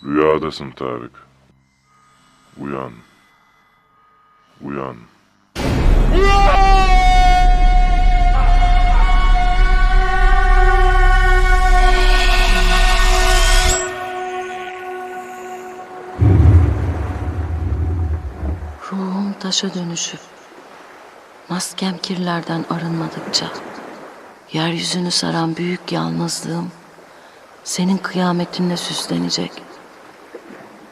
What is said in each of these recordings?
Rüyadasın Tarık. Uyan. Uyan. Ruhum taşa dönüşüp maskem kirlerden arınmadıkça yeryüzünü saran büyük yalnızlığım senin kıyametinle süslenecek.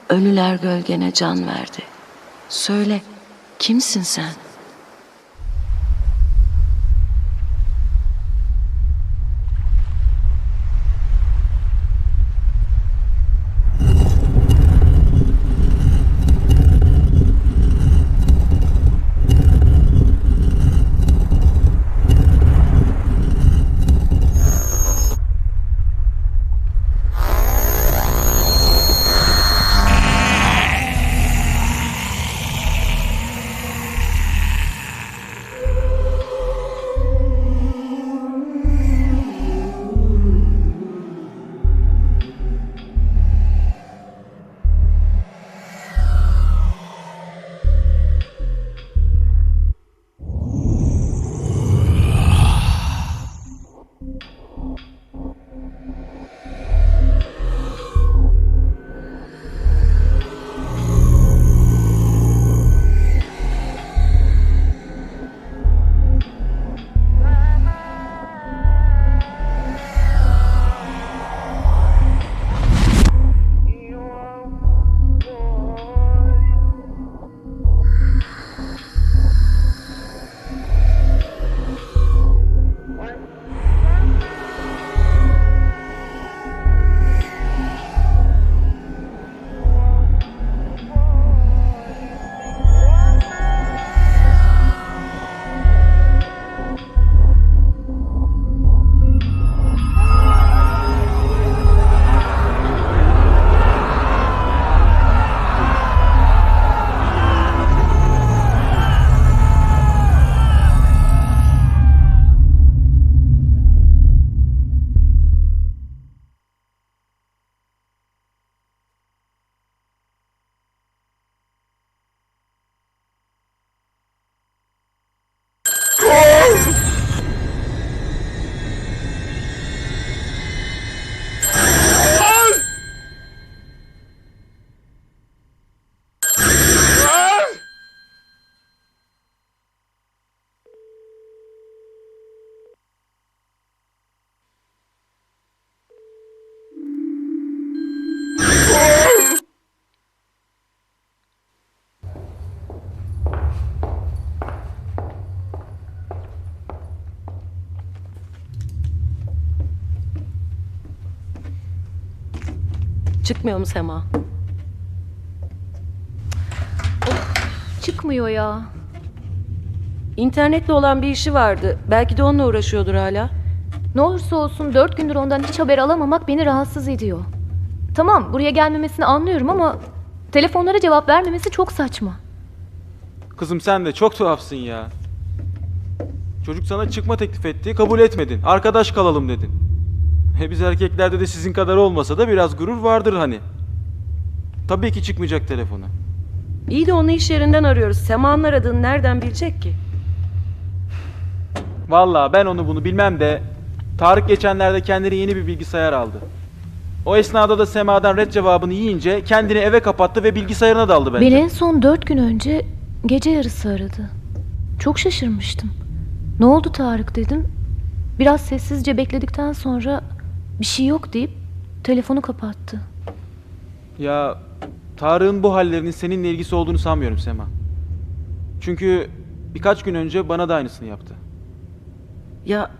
Ölüler gölgene can verdi. Söyle, kimsin sen? Çıkmıyor mu Sema? Çıkmıyor ya. İnternetle olan bir işi vardı. Belki de onunla uğraşıyordur hala. Ne olursa olsun 4 gündür ondan hiç haber alamamak beni rahatsız ediyor. Tamam, buraya gelmemesini anlıyorum ama telefonlara cevap vermemesi çok saçma. Kızım sen de çok tuhafsın ya. Çocuk sana çıkma teklif etti, kabul etmedin. Arkadaş kalalım dedin. Biz erkeklerde de sizin kadar olmasa da biraz gurur vardır hani. Tabii ki çıkmayacak telefonu. İyi de onu iş yerinden arıyoruz. Sema'nın aradığını nereden bilecek ki? Vallahi ben onu bunu bilmem de Tarık geçenlerde kendine yeni bir bilgisayar aldı. O esnada da Sema'dan red cevabını yiyince kendini eve kapattı ve bilgisayarına daldı bence. Beni en son 4 gün önce gece yarısı aradı. Çok şaşırmıştım. Ne oldu Tarık dedim. Biraz sessizce bekledikten sonra bir şey yok deyip telefonu kapattı. Ya Tarık'ın bu hallerinin seninle ilgisi olduğunu sanmıyorum Sema. Çünkü birkaç gün önce bana da aynısını yaptı. Ya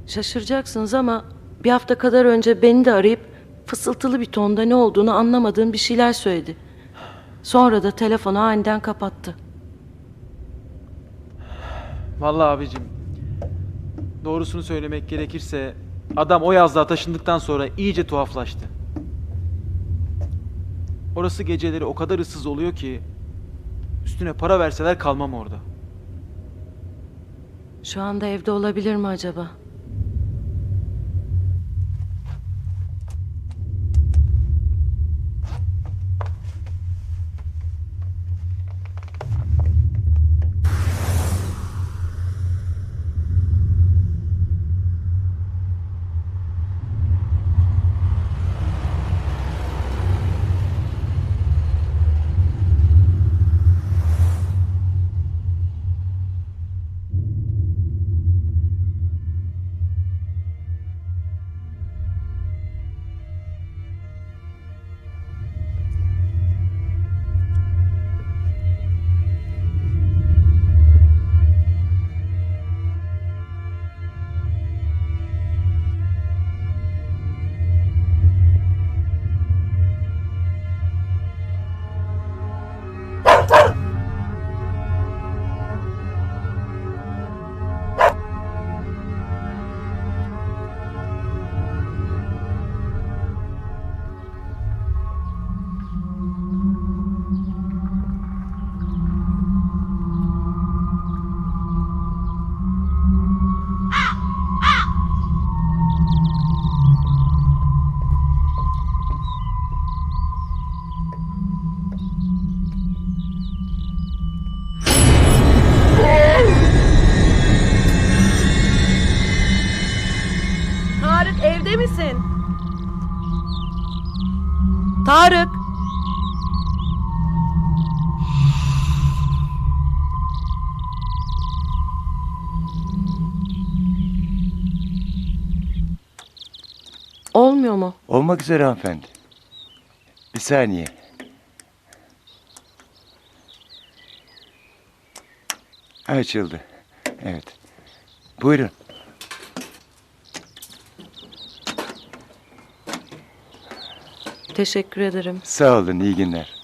şaşıracaksınız ama bir hafta kadar önce beni de arayıp fısıltılı bir tonda ne olduğunu anlamadığım bir şeyler söyledi. Sonra da telefonu aniden kapattı. Vallahi abicim, doğrusunu söylemek gerekirse adam o yazlığa taşındıktan sonra iyice tuhaflaştı. Orası geceleri o kadar ıssız oluyor ki üstüne para verseler kalmam orada. Şu anda evde olabilir mi acaba? evde misin? Tarık. Olmuyor mu? Olmak üzere hanımefendi. Bir saniye. Açıldı. Evet. Buyurun. Teşekkür ederim. Sağ olun, iyi günler.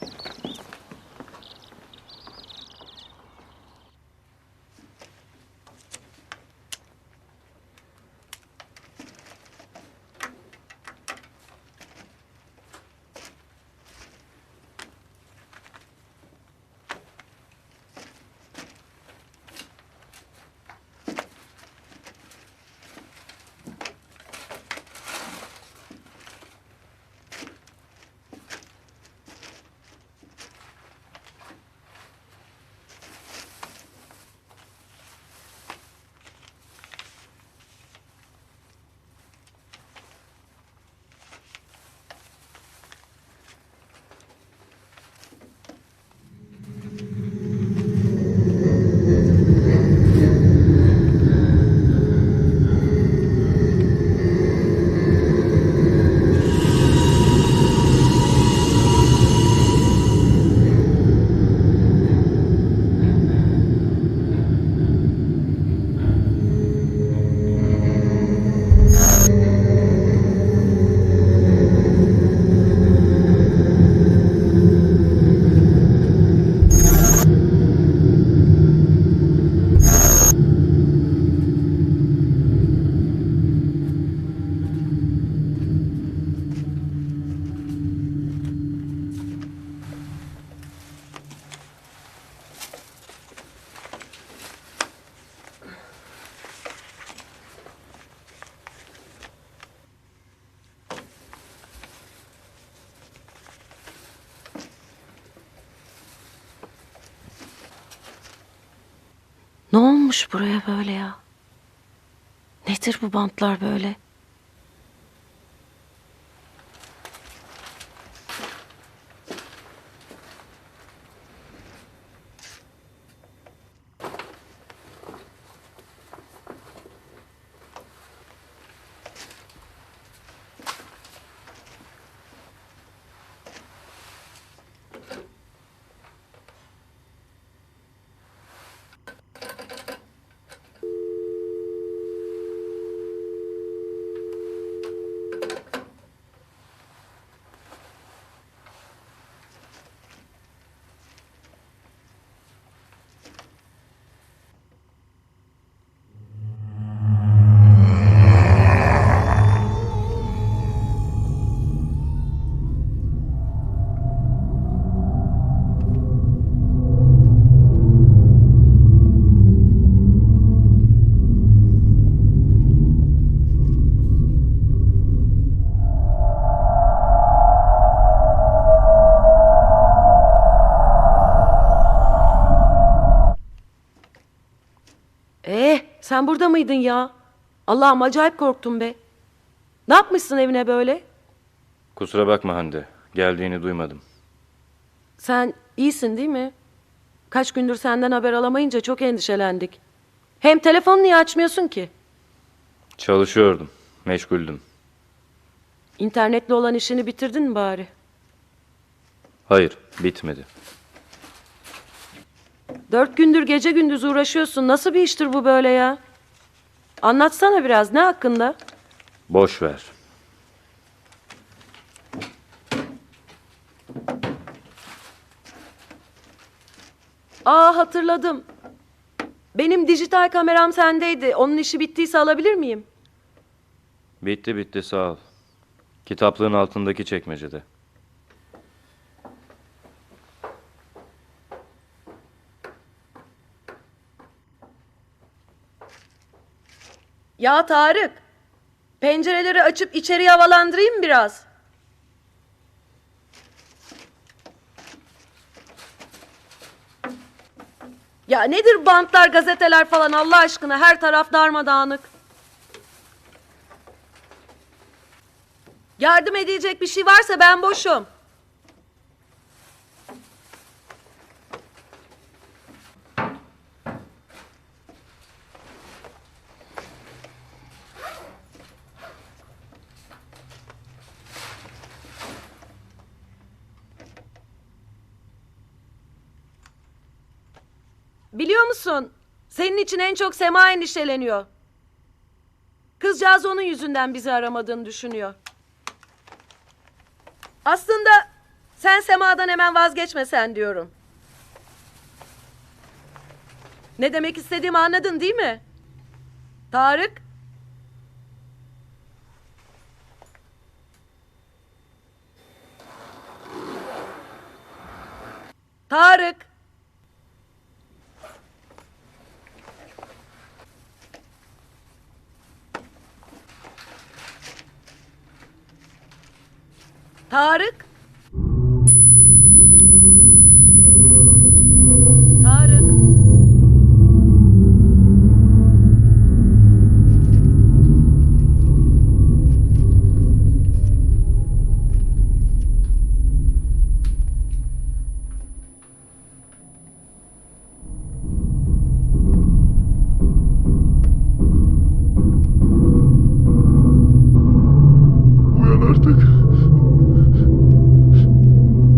Ne olmuş buraya böyle ya? Nedir bu bantlar böyle? Sen burada mıydın ya? Allah'ım acayip korktum be. Ne yapmışsın evine böyle? Kusura bakma Hande. Geldiğini duymadım. Sen iyisin değil mi? Kaç gündür senden haber alamayınca çok endişelendik. Hem telefonu niye açmıyorsun ki? Çalışıyordum. Meşguldüm. İnternetle olan işini bitirdin mi bari? Hayır, bitmedi. 4 gündür gece gündüz uğraşıyorsun. Nasıl bir iştir bu böyle ya? Anlatsana biraz. Ne hakkında? Boş ver. Aa, hatırladım. Benim dijital kameram sendeydi. Onun işi bittiyse alabilir miyim? Bitti sağ ol. Kitaplığın altındaki çekmecede. Ya Tarık, pencereleri açıp içeriye havalandırayım biraz. Ya nedir bantlar, gazeteler falan Allah aşkına, her taraf darmadağınık. Yardım edilecek bir şey varsa ben boşum. Biliyor musun? Senin için en çok Sema endişeleniyor. Kızcağız onun yüzünden bizi aramadığını düşünüyor. Aslında sen Sema'dan hemen vazgeçmesen diyorum. Ne demek istediğimi anladın değil mi? Tarık? Tarık? Tarık? Tarık? Uyan artık.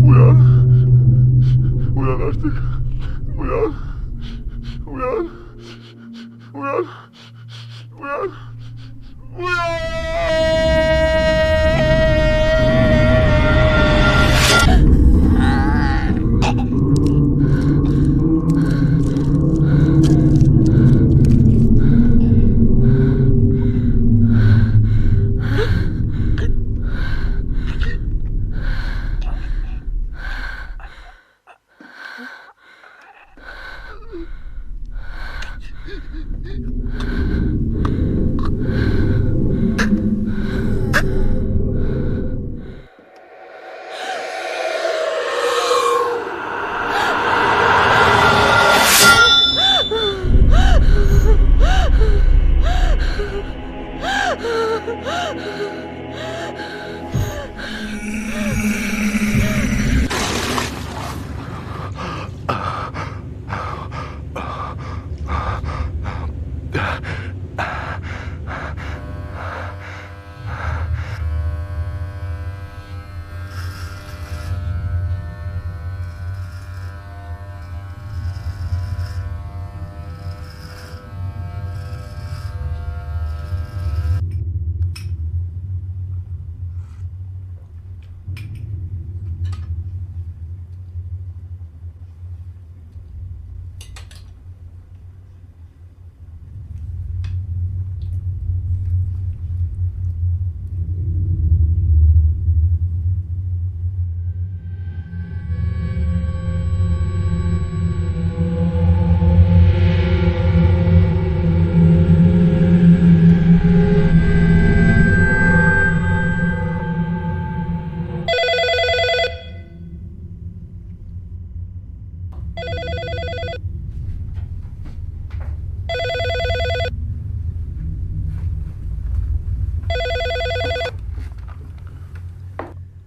Uyan. Uyan artık. Uyan. Uyan. Uyan. Uyan.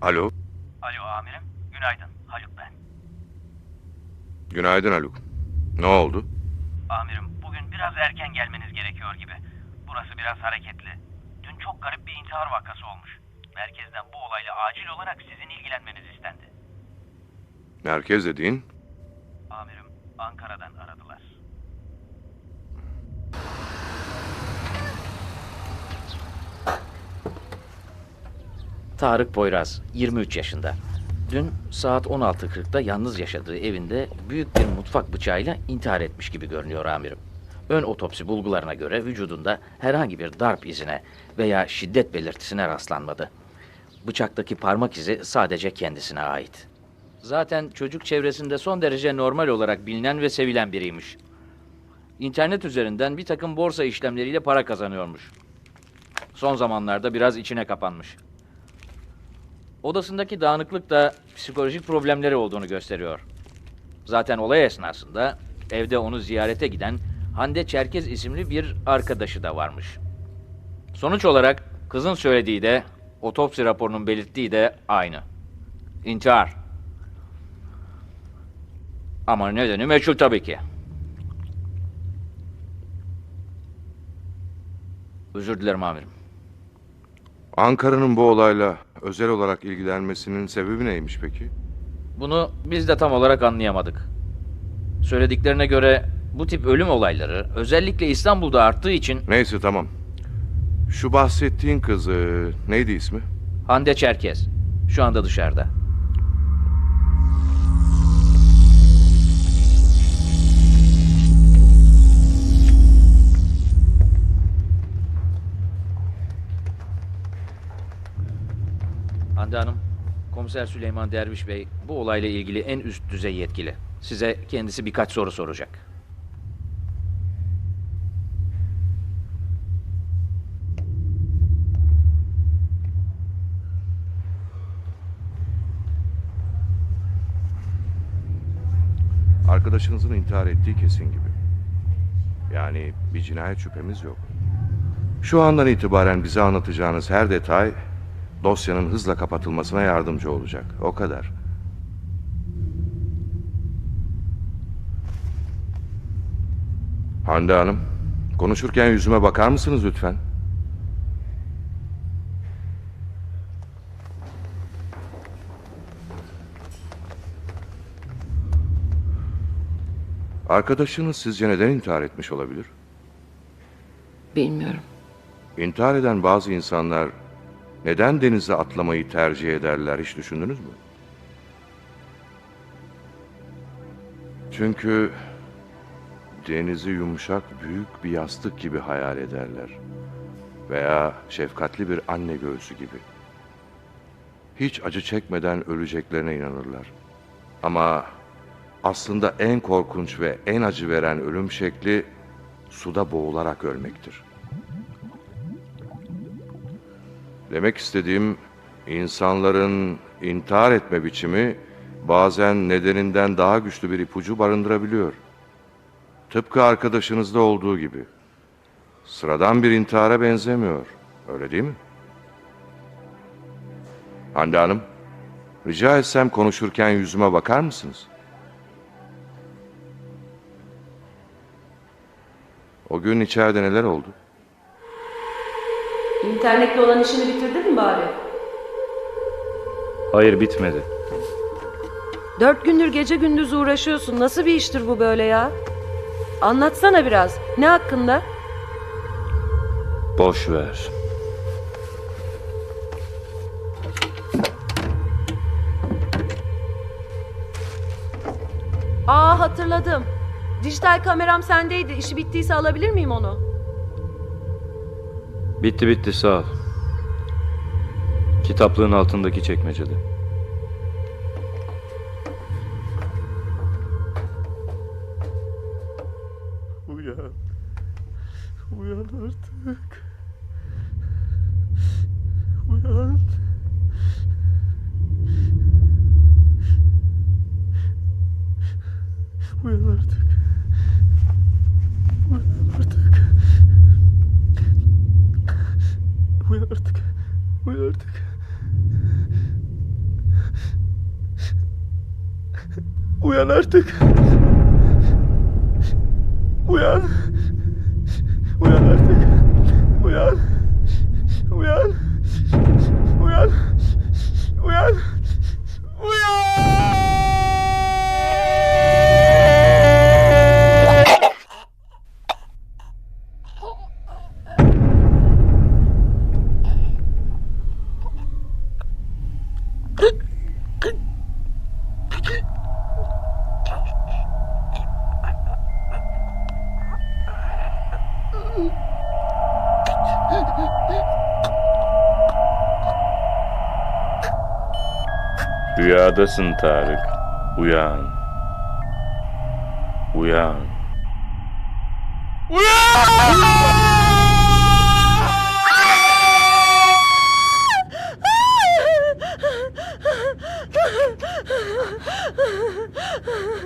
Alo. Alo amirim, günaydın. Haluk ben. Günaydın Haluk. Ne oldu? Amirim, bugün biraz erken gelmeniz gerekiyor gibi. Burası biraz hareketli. Dün çok garip bir intihar vakası olmuş. Merkezden bu olayla acil olarak sizin ilgilenmeniz istendi. Merkez dediğin? Amirim, Ankara'dan aradılar. Tarık Poyraz, 23 yaşında. Dün saat 16.40'da yalnız yaşadığı evinde büyük bir mutfak bıçağıyla intihar etmiş gibi görünüyor amirim. Ön otopsi bulgularına göre vücudunda herhangi bir darp izine veya şiddet belirtisine rastlanmadı. Bıçaktaki parmak izi sadece kendisine ait. Zaten çocuk çevresinde son derece normal olarak bilinen ve sevilen biriymiş. İnternet üzerinden bir takım borsa işlemleriyle para kazanıyormuş. Son zamanlarda biraz içine kapanmış. Odasındaki dağınıklık da psikolojik problemleri olduğunu gösteriyor. Zaten olay esnasında evde onu ziyarete giden Hande Çerkez isimli bir arkadaşı da varmış. Sonuç olarak kızın söylediği de Otopsi raporunun belirttiği de aynı. İntihar. Ama nedeni meçhul tabii ki. Özür dilerim amirim. Ankara'nın bu olayla özel olarak ilgilenmesinin sebebi neymiş peki? Bunu biz de tam olarak anlayamadık. Söylediklerine göre bu tip ölüm olayları özellikle İstanbul'da arttığı için Neyse tamam. Şu bahsettiğin kız neydi ismi? Hande Çerkez şu anda dışarıda. Hande Hanım, Komiser Süleyman Derviş Bey bu olayla ilgili en üst düzey yetkili. Size kendisi birkaç soru soracak. Arkadaşınızın intihar ettiği kesin gibi. Yani bir cinayet şüphemiz yok. Şu andan itibaren bize anlatacağınız her detay dosyanın hızla kapatılmasına yardımcı olacak. O kadar. Hande Hanım, konuşurken yüzüme bakar mısınız lütfen? Arkadaşınız sizce neden intihar etmiş olabilir? Bilmiyorum. İntihar eden bazı insanlar neden denize atlamayı tercih ederler hiç düşündünüz mü? Çünkü denizi yumuşak, büyük bir yastık gibi hayal ederler. Veya şefkatli bir anne göğsü gibi. Hiç acı çekmeden öleceklerine inanırlar. Ama aslında en korkunç ve en acı veren ölüm şekli suda boğularak ölmektir. Demek istediğim, insanların intihar etme biçimi bazen nedeninden daha güçlü bir ipucu barındırabiliyor. Tıpkı arkadaşınızda olduğu gibi. Sıradan bir intihara benzemiyor. Öyle değil mi? Hande Hanım, rica etsem konuşurken yüzüme bakar mısınız? O gün içeride neler oldu? İnternetle olan işini bitirdin mi bari? Hayır, bitmedi. 4 gündür gece gündüz uğraşıyorsun. Nasıl bir iştir bu böyle ya? Anlatsana biraz. Ne hakkında? Boş ver. Hatırladım. Dijital kameram sendeydi. İşi bittiyse alabilir miyim onu? Bitti, sağ ol. Kitaplığın altındaki çekmecede. Uyan. Uyan artık. Uyan. Uyan artık. Uyan artık. Uyan artık. Uyan artık. Uyan artık. Uyan. Uyan artık. Uyan. Uyan. Uyan. Uyan. Rüyadasın Tarık. Uyan. Uyan.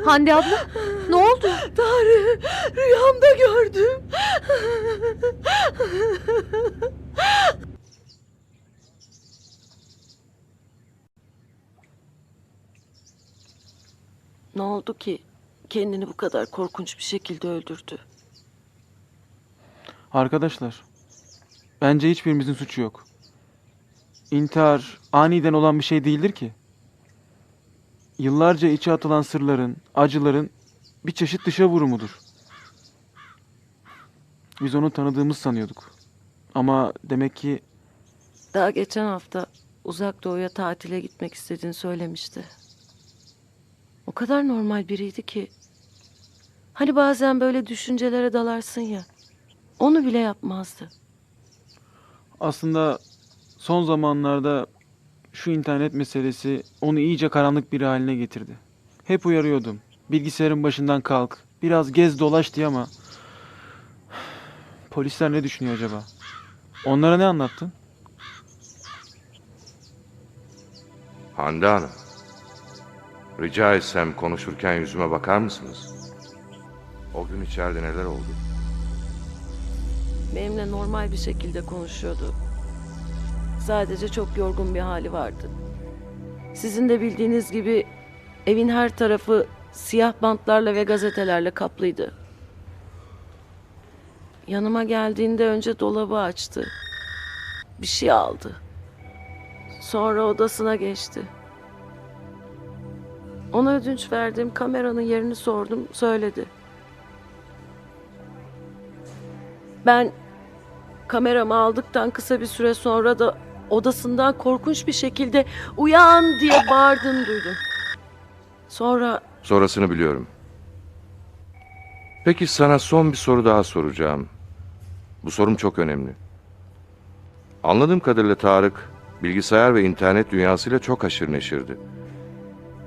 Hande abla, ne oldu? Tanrı, rüyamda gördüm. Ne oldu ki kendini bu kadar korkunç bir şekilde öldürdü? Arkadaşlar, bence hiçbirimizin suçu yok. İntihar aniden olan bir şey değildir ki. Yıllarca içe atılan sırların, acıların bir çeşit dışa vurumudur. Biz onu tanıdığımız sanıyorduk. Ama demek ki Daha geçen hafta Uzak Doğu'ya tatile gitmek istediğini söylemişti. O kadar normal biriydi ki. Hani bazen böyle düşüncelere dalarsın ya. Onu bile yapmazdı. aslında son zamanlarda şu internet meselesi onu iyice karanlık biri haline getirdi. Hep uyarıyordum. Bilgisayarın başından kalk, biraz gez dolaş diye ama polisler ne düşünüyor acaba? Onlara ne anlattın? Hande Hanım, rica etsem konuşurken yüzüme bakar mısınız? O gün içeride neler oldu? Benimle normal bir şekilde konuşuyordu. Sadece çok yorgun bir hali vardı. Sizin de bildiğiniz gibi evin her tarafı siyah bantlarla ve gazetelerle kaplıydı. Yanıma geldiğinde önce dolabı açtı. Bir şey aldı. Sonra odasına geçti. Ona ödünç verdiğim kameranın yerini sordum, söyledi. Ben kameramı aldıktan kısa bir süre sonra da odasından korkunç bir şekilde "Uyan!" diye bağırdığını duydum. Sonra Sonrasını biliyorum. Peki sana son bir soru daha soracağım. Bu sorum çok önemli. Anladığım kadarıyla Tarık, bilgisayar ve internet dünyasıyla çok haşır neşirdi.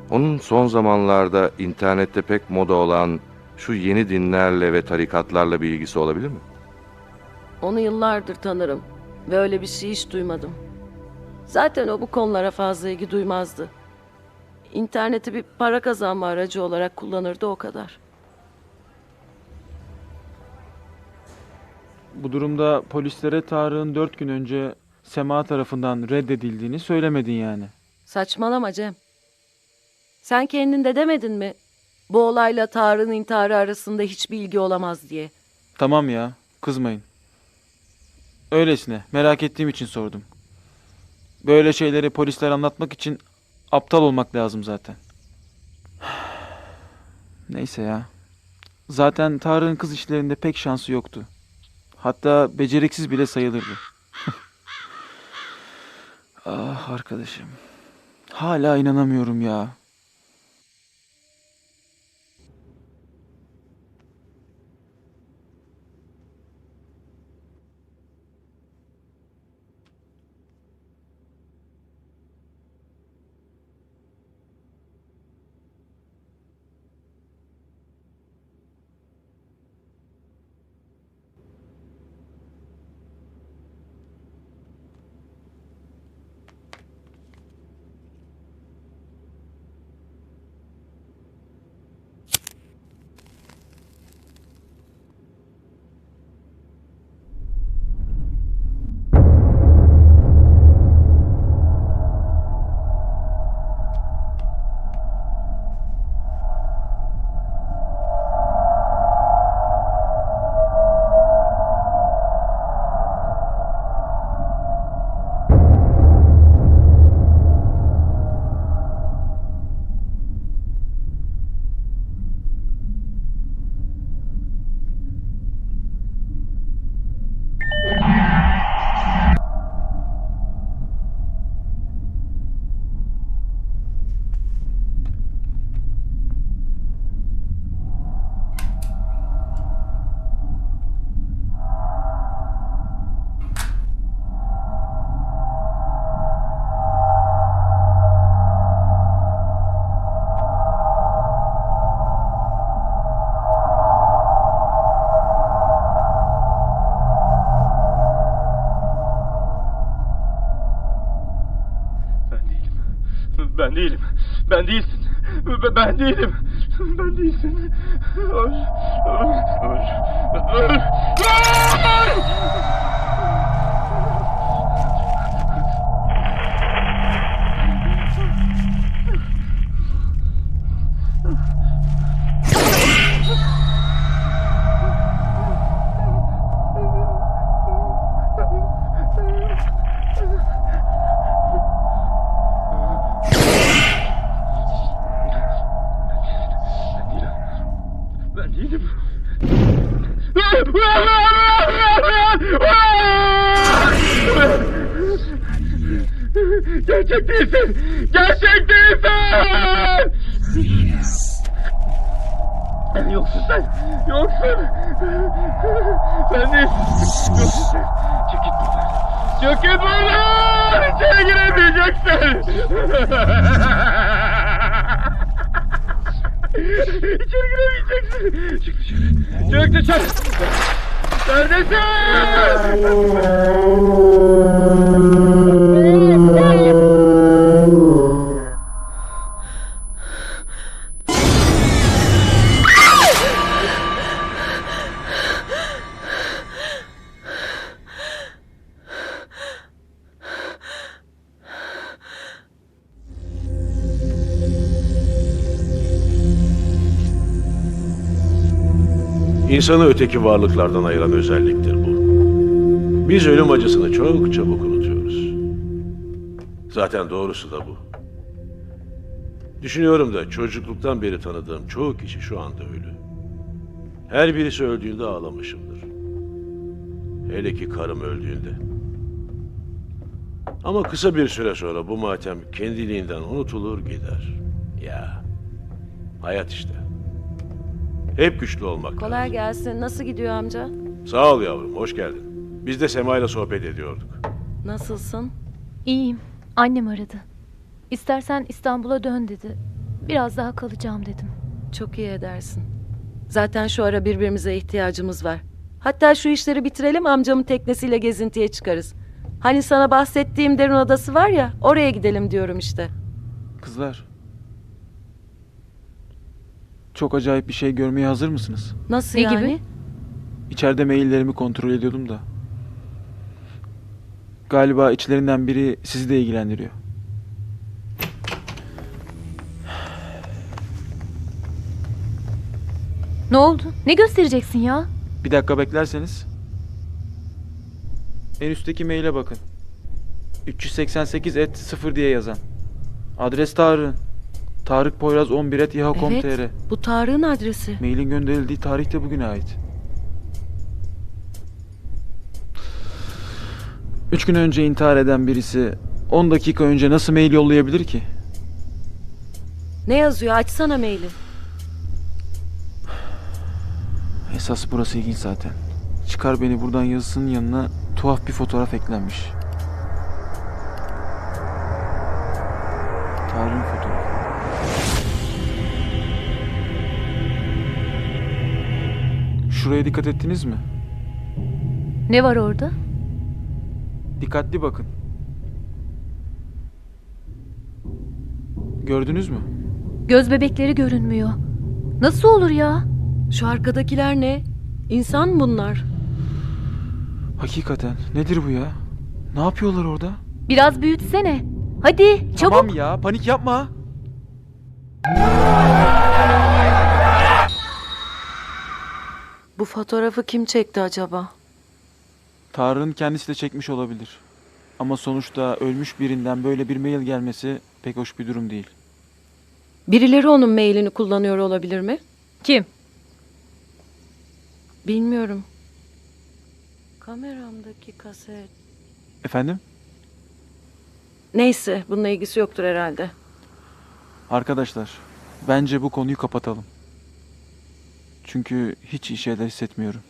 Onun son zamanlarda internette pek moda olan şu yeni dinlerle ve tarikatlarla bir ilgisi olabilir mi? onu yıllardır tanırım ve öyle bir şey hiç duymadım. Zaten o bu konulara fazla ilgi duymazdı. İnterneti bir para kazanma aracı olarak kullanırdı, o kadar. Bu durumda polislere Tarık'ın 4 gün önce Sema tarafından reddedildiğini söylemedin yani. Saçmalama Cem. Sen kendin de demedin mi? Bu olayla Tarık'ın intiharı arasında hiçbir ilgi olamaz diye. Tamam ya, kızmayın. Öylesine, merak ettiğim için sordum. Böyle şeyleri polislere anlatmak için aptal olmak lazım zaten. Neyse ya. Zaten Tarık'ın kız işlerinde pek şansı yoktu. Hatta beceriksiz bile sayılırdı. Ah arkadaşım. Hala inanamıyorum ya. Ben değilim. Ben değilsin. Ben değilim. Ben değilsin. Öl. Öl. Öl. Öl. Öl. Gerçek değilsin! Gerçek değilsin! Yoksun sen! Yoksun! Sen değilsin! Yoksun sen! Çık git buradan! Çık git buradan! İçeri giremeyeceksin! İçeri giremeyeceksin! Çık dışarı! Çık dışarı! Neredesin? İnsanı öteki varlıklardan ayıran özelliktir bu. Biz ölüm acısını çok çabuk unutuyoruz. Zaten doğrusu da bu. Düşünüyorum da çocukluktan beri tanıdığım çoğu kişi şu anda ölü. Her birisi öldüğünde ağlamışımdır. Hele ki karım öldüğünde. Ama kısa bir süre sonra bu matem kendiliğinden unutulur gider. Ya, hayat işte. Hep güçlü olmak Kolay lazım. gelsin. Nasıl gidiyor amca? Sağ ol yavrum, hoş geldin. Biz de Sema ile sohbet ediyorduk. Nasılsın? İyiyim. Annem aradı. İstersen İstanbul'a dön dedi. Biraz daha kalacağım dedim. Çok iyi edersin. Zaten şu ara birbirimize ihtiyacımız var. Hatta şu işleri bitirelim, amcamın teknesiyle gezintiye çıkarız. Hani sana bahsettiğim derin adası var ya, oraya gidelim diyorum işte. Kızlar. Çok acayip bir şey görmeye hazır mısınız? Nasıl Ne yani? gibi? İçeride maillerimi kontrol ediyordum da. Galiba içlerinden biri sizi de ilgilendiriyor. Ne oldu? Ne göstereceksin ya? Bir dakika beklerseniz. En üstteki maile bakın. 388 diye yazan. Adres Tarık'ın. Tarık Poyraz 11 Evet, bu Tarık'ın adresi. Mailin gönderildiği tarih de bugüne ait. 3 gün önce intihar eden birisi 10 dakika önce nasıl mail yollayabilir ki? Ne yazıyor? Açsana maili. Esas burası ilginç zaten. Çıkar beni buradan yazısının yanına tuhaf bir fotoğraf eklenmiş. Tarık'ın fotoğrafı. Şuraya dikkat ettiniz mi? Ne var orada? Dikkatli bakın. Gördünüz mü? Göz bebekleri görünmüyor. Nasıl olur ya? Şu arkadakiler ne? İnsan mı bunlar? Hakikaten nedir bu ya? Ne yapıyorlar orada? Biraz büyütsene. Hadi çabuk. Tamam ya, panik yapma. Bu fotoğrafı kim çekti acaba? Tarık'ın kendisi de çekmiş olabilir. Ama sonuçta ölmüş birinden böyle bir mail gelmesi pek hoş bir durum değil. Birileri onun mailini kullanıyor olabilir mi? Kim? Bilmiyorum. Kameramdaki kaset. Efendim? Neyse, bununla ilgisi yoktur herhalde. Arkadaşlar, bence bu konuyu kapatalım. Çünkü hiç iyi şeyler hissetmiyorum.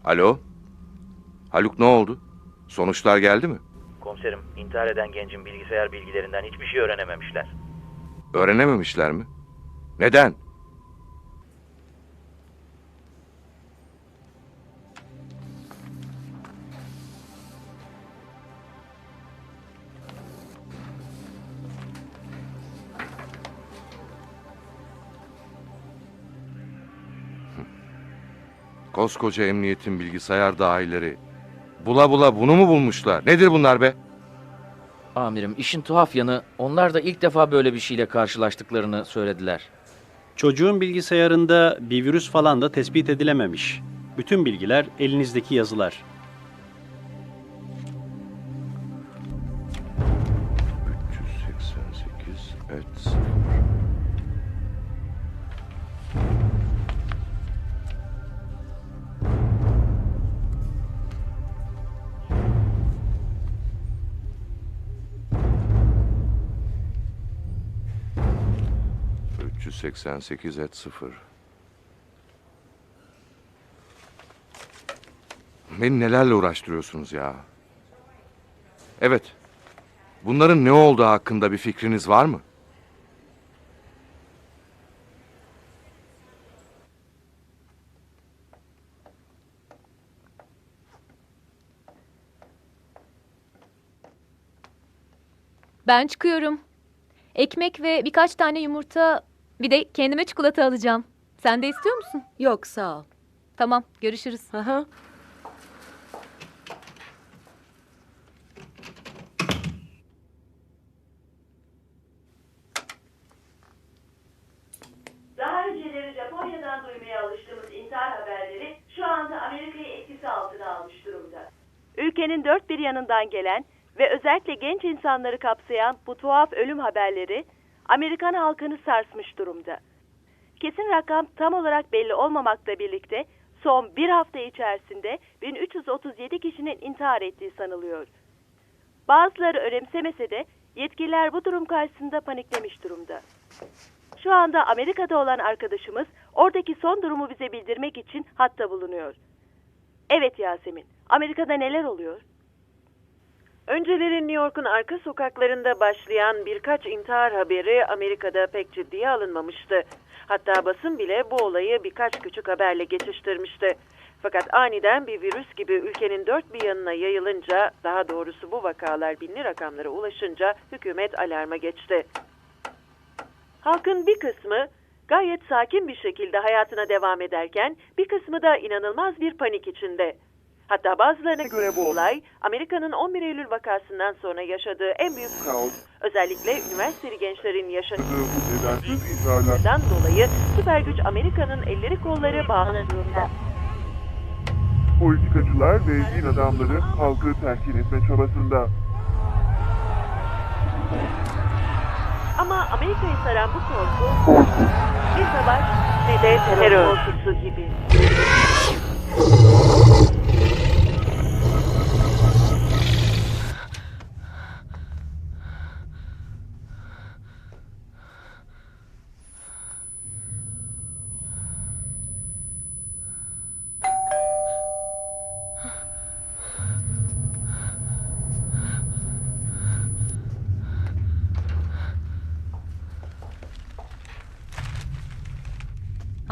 Alo? Haluk ne oldu? Sonuçlar geldi mi? Komiserim, intihar eden gencin bilgisayar bilgilerinden hiçbir şey öğrenememişler. Öğrenememişler mi? Neden? Koskoca emniyetin bilgisayar dahileri. Bula bula bunu mu bulmuşlar? Nedir bunlar be? Amirim, işin tuhaf yanı onlar da ilk defa böyle bir şeyle karşılaştıklarını söylediler. Çocuğun bilgisayarında bir virüs falan da tespit edilememiş. Bütün bilgiler elinizdeki yazılar. 388 et 388 et 0. Beni nelerle uğraştırıyorsunuz ya? Evet. Bunların ne olduğu hakkında bir fikriniz var mı? Ben çıkıyorum. Ekmek ve birkaç tane yumurta, bir de kendime çikolata alacağım. Sen de istiyor musun? Yok sağ ol. Tamam, görüşürüz. Aha. Daha önceleri Japonya'dan duymaya alıştığımız intihar haberleri şu anda Amerika'yı etkisi altına almış durumda. Ülkenin dört bir yanından gelen ve özellikle genç insanları kapsayan bu tuhaf ölüm haberleri Amerikan halkını sarsmış durumda. Kesin rakam tam olarak belli olmamakla birlikte son bir hafta içerisinde 1337 kişinin intihar ettiği sanılıyor. Bazıları önemsemese de yetkililer bu durum karşısında paniklemiş durumda. Şu anda Amerika'da olan arkadaşımız oradaki son durumu bize bildirmek için hatta bulunuyor. Evet Yasemin, Amerika'da neler oluyor? Önceleri New York'un arka sokaklarında başlayan birkaç intihar haberi Amerika'da pek ciddiye alınmamıştı. Hatta basın bile bu olayı birkaç küçük haberle geçiştirmişti. Fakat aniden bir virüs gibi ülkenin dört bir yanına yayılınca, daha doğrusu bu vakalar binli rakamlara ulaşınca hükümet alarma geçti. Halkın bir kısmı gayet sakin bir şekilde hayatına devam ederken bir kısmı da inanılmaz bir panik içinde. Hatta bazılarına göre bu olay Amerika'nın 11 Eylül vakasından sonra yaşadığı en büyük kaos. Özellikle üniversiteli gençlerin yaşadığı bu nedensiz intiharlardan dolayı süper güç Amerika'nın elleri kolları bağlı durumda. Politikacılar ve din adamları halkı telkin etme çabasında. Ama Amerika'yı saran bu korku bir savaş ne de terör korkusu gibi.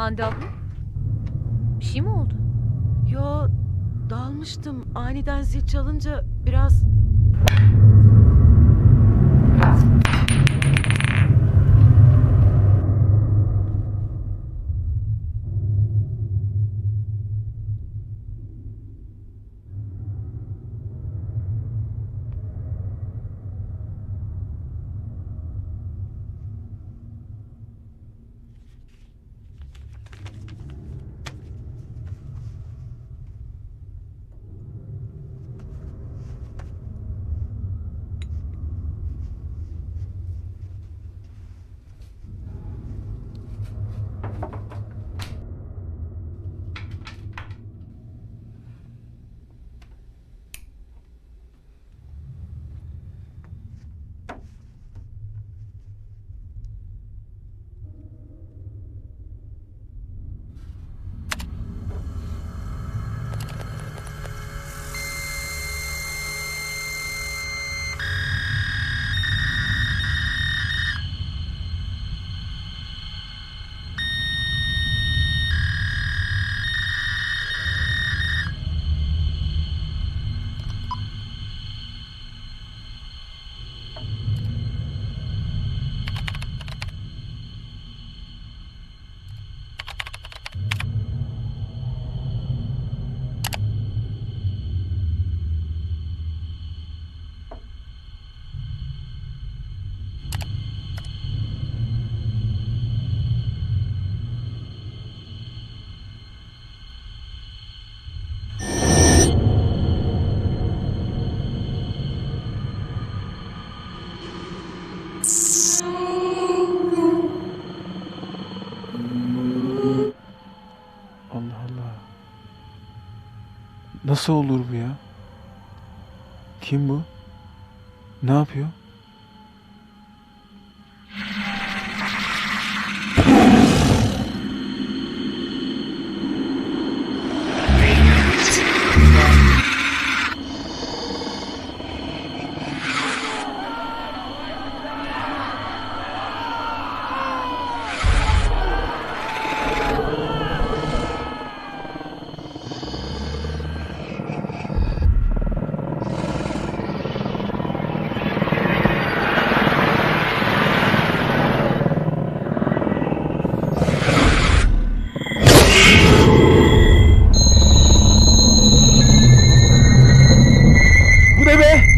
Hande abla, bir şey mi oldu? Yo, dalmıştım. Aniden zil çalınca biraz... Nasıl olur bu ya? Kim bu? Ne yapıyor? Bu ne be?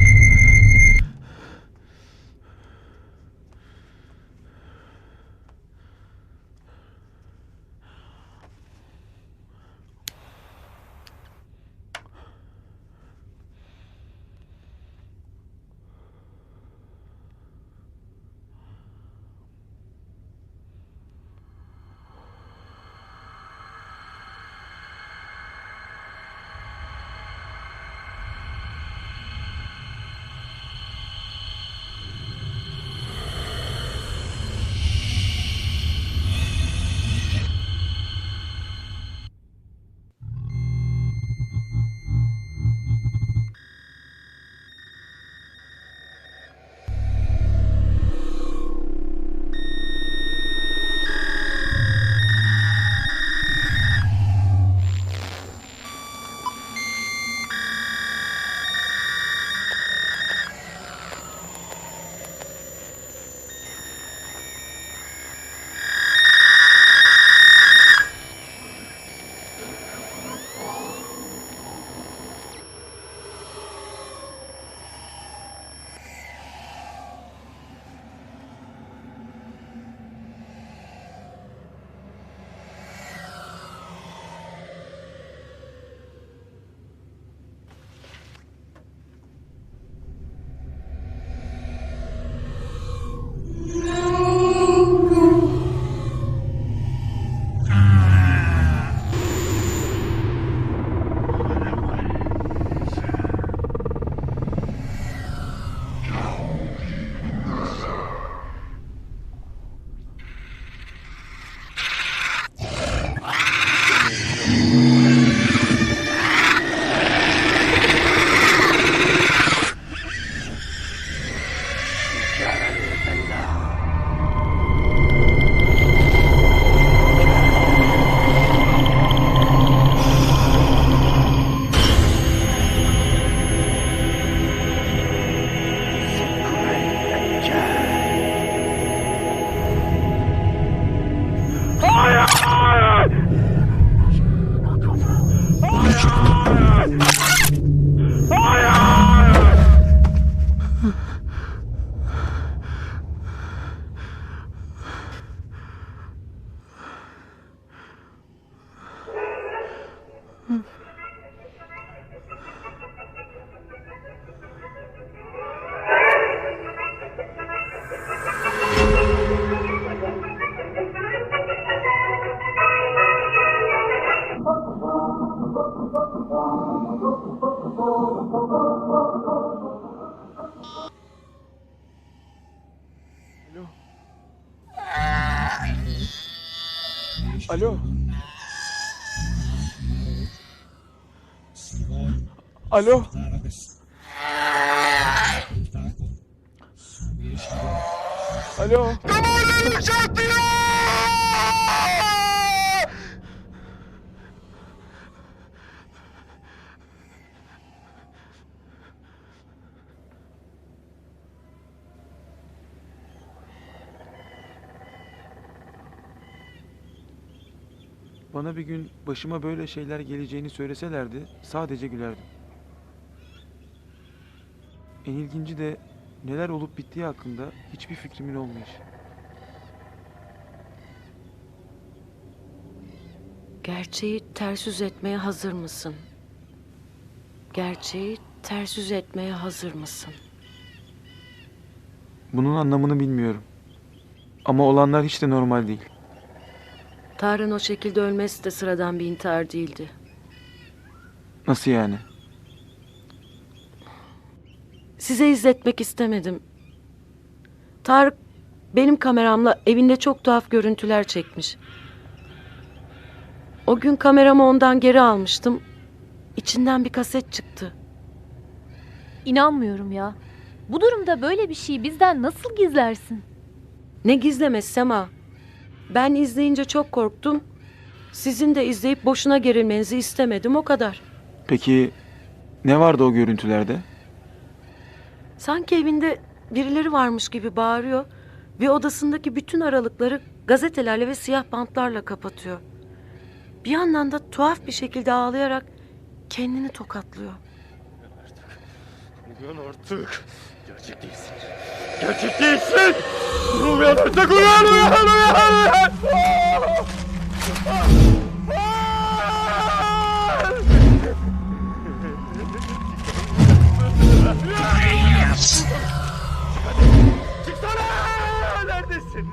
Alo. Alo. Alo. Damarlarım çatlıyor! Bana bir gün başıma böyle şeyler geleceğini söyleselerdi sadece gülerdim. En ilginci de neler olup bittiği hakkında hiçbir fikrimin olmayışı. Gerçeği ters yüz etmeye hazır mısın? Gerçeği ters yüz etmeye hazır mısın? Bunun anlamını bilmiyorum. Ama olanlar hiç de normal değil. Tarık'ın o şekilde ölmesi de sıradan bir intihar değildi. Nasıl yani? Size izletmek istemedim. Tarık benim kameramla evinde çok tuhaf görüntüler çekmiş. O gün kameramı ondan geri almıştım. İçinden bir kaset çıktı. İnanmıyorum ya. Bu durumda böyle bir şeyi bizden nasıl gizlersin? Ne gizlemesi Sema? Ben izleyince çok korktum. Sizin de izleyip boşuna gerilmenizi istemedim, o kadar. Peki ne vardı o görüntülerde? Sanki evinde birileri varmış gibi bağırıyor ve odasındaki bütün aralıkları gazetelerle ve siyah bantlarla kapatıyor. Bir yandan da tuhaf bir şekilde ağlayarak kendini tokatlıyor. Uyan artık. Gerçek değilsin. Gerçek değilsin. Uyan artık, uyan, uyan, uyan, uyan. Çıksana! Neredesin?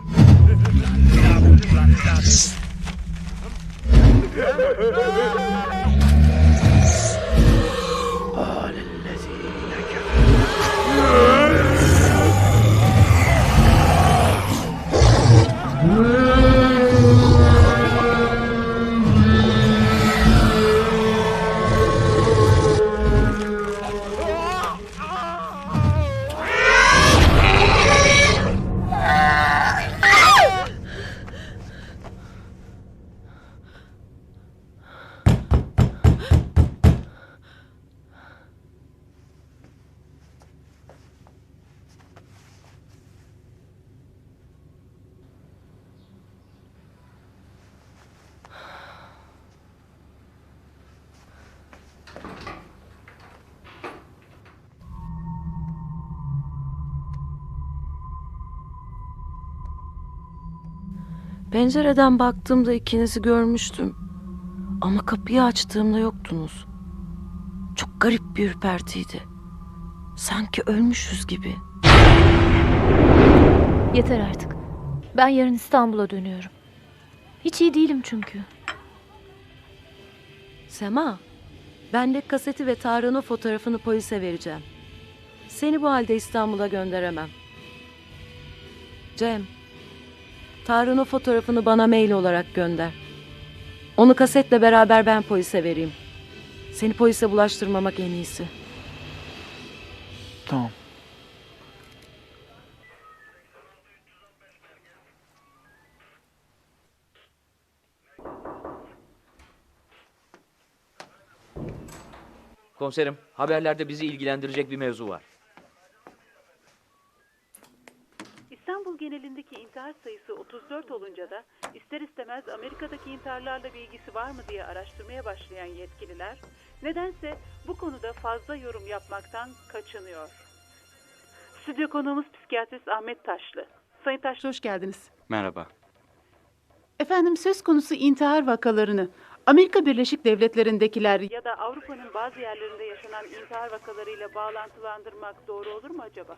Pencereden baktığımda ikinizi görmüştüm. Ama kapıyı açtığımda yoktunuz. Çok garip bir ürpertiydi. Sanki ölmüşüz gibi. Yeter artık. Ben yarın İstanbul'a dönüyorum. Hiç iyi değilim çünkü. Sema, ben de kaseti ve Tarık'ın o fotoğrafını polise vereceğim. Seni bu halde İstanbul'a gönderemem. Cem, Tarık'ın o fotoğrafını bana mail olarak gönder. Onu kasetle beraber ben polise vereyim. Seni polise bulaştırmamak en iyisi. Tamam. Komiserim, haberlerde bizi ilgilendirecek bir mevzu var. İstanbul genelindeki intihar sayısı 34 olunca da ister istemez Amerika'daki intiharlarla bir ilgisi var mı diye araştırmaya başlayan yetkililer nedense bu konuda fazla yorum yapmaktan kaçınıyor. Stüdyo konuğumuz psikiyatrist Ahmet Taşlı. Sayın Taşlı, hoş geldiniz. Merhaba. Efendim, söz konusu intihar vakalarını Amerika Birleşik Devletleri'ndekiler ya da Avrupa'nın bazı yerlerinde yaşanan intihar vakalarıyla bağlantılandırmak doğru olur mu acaba?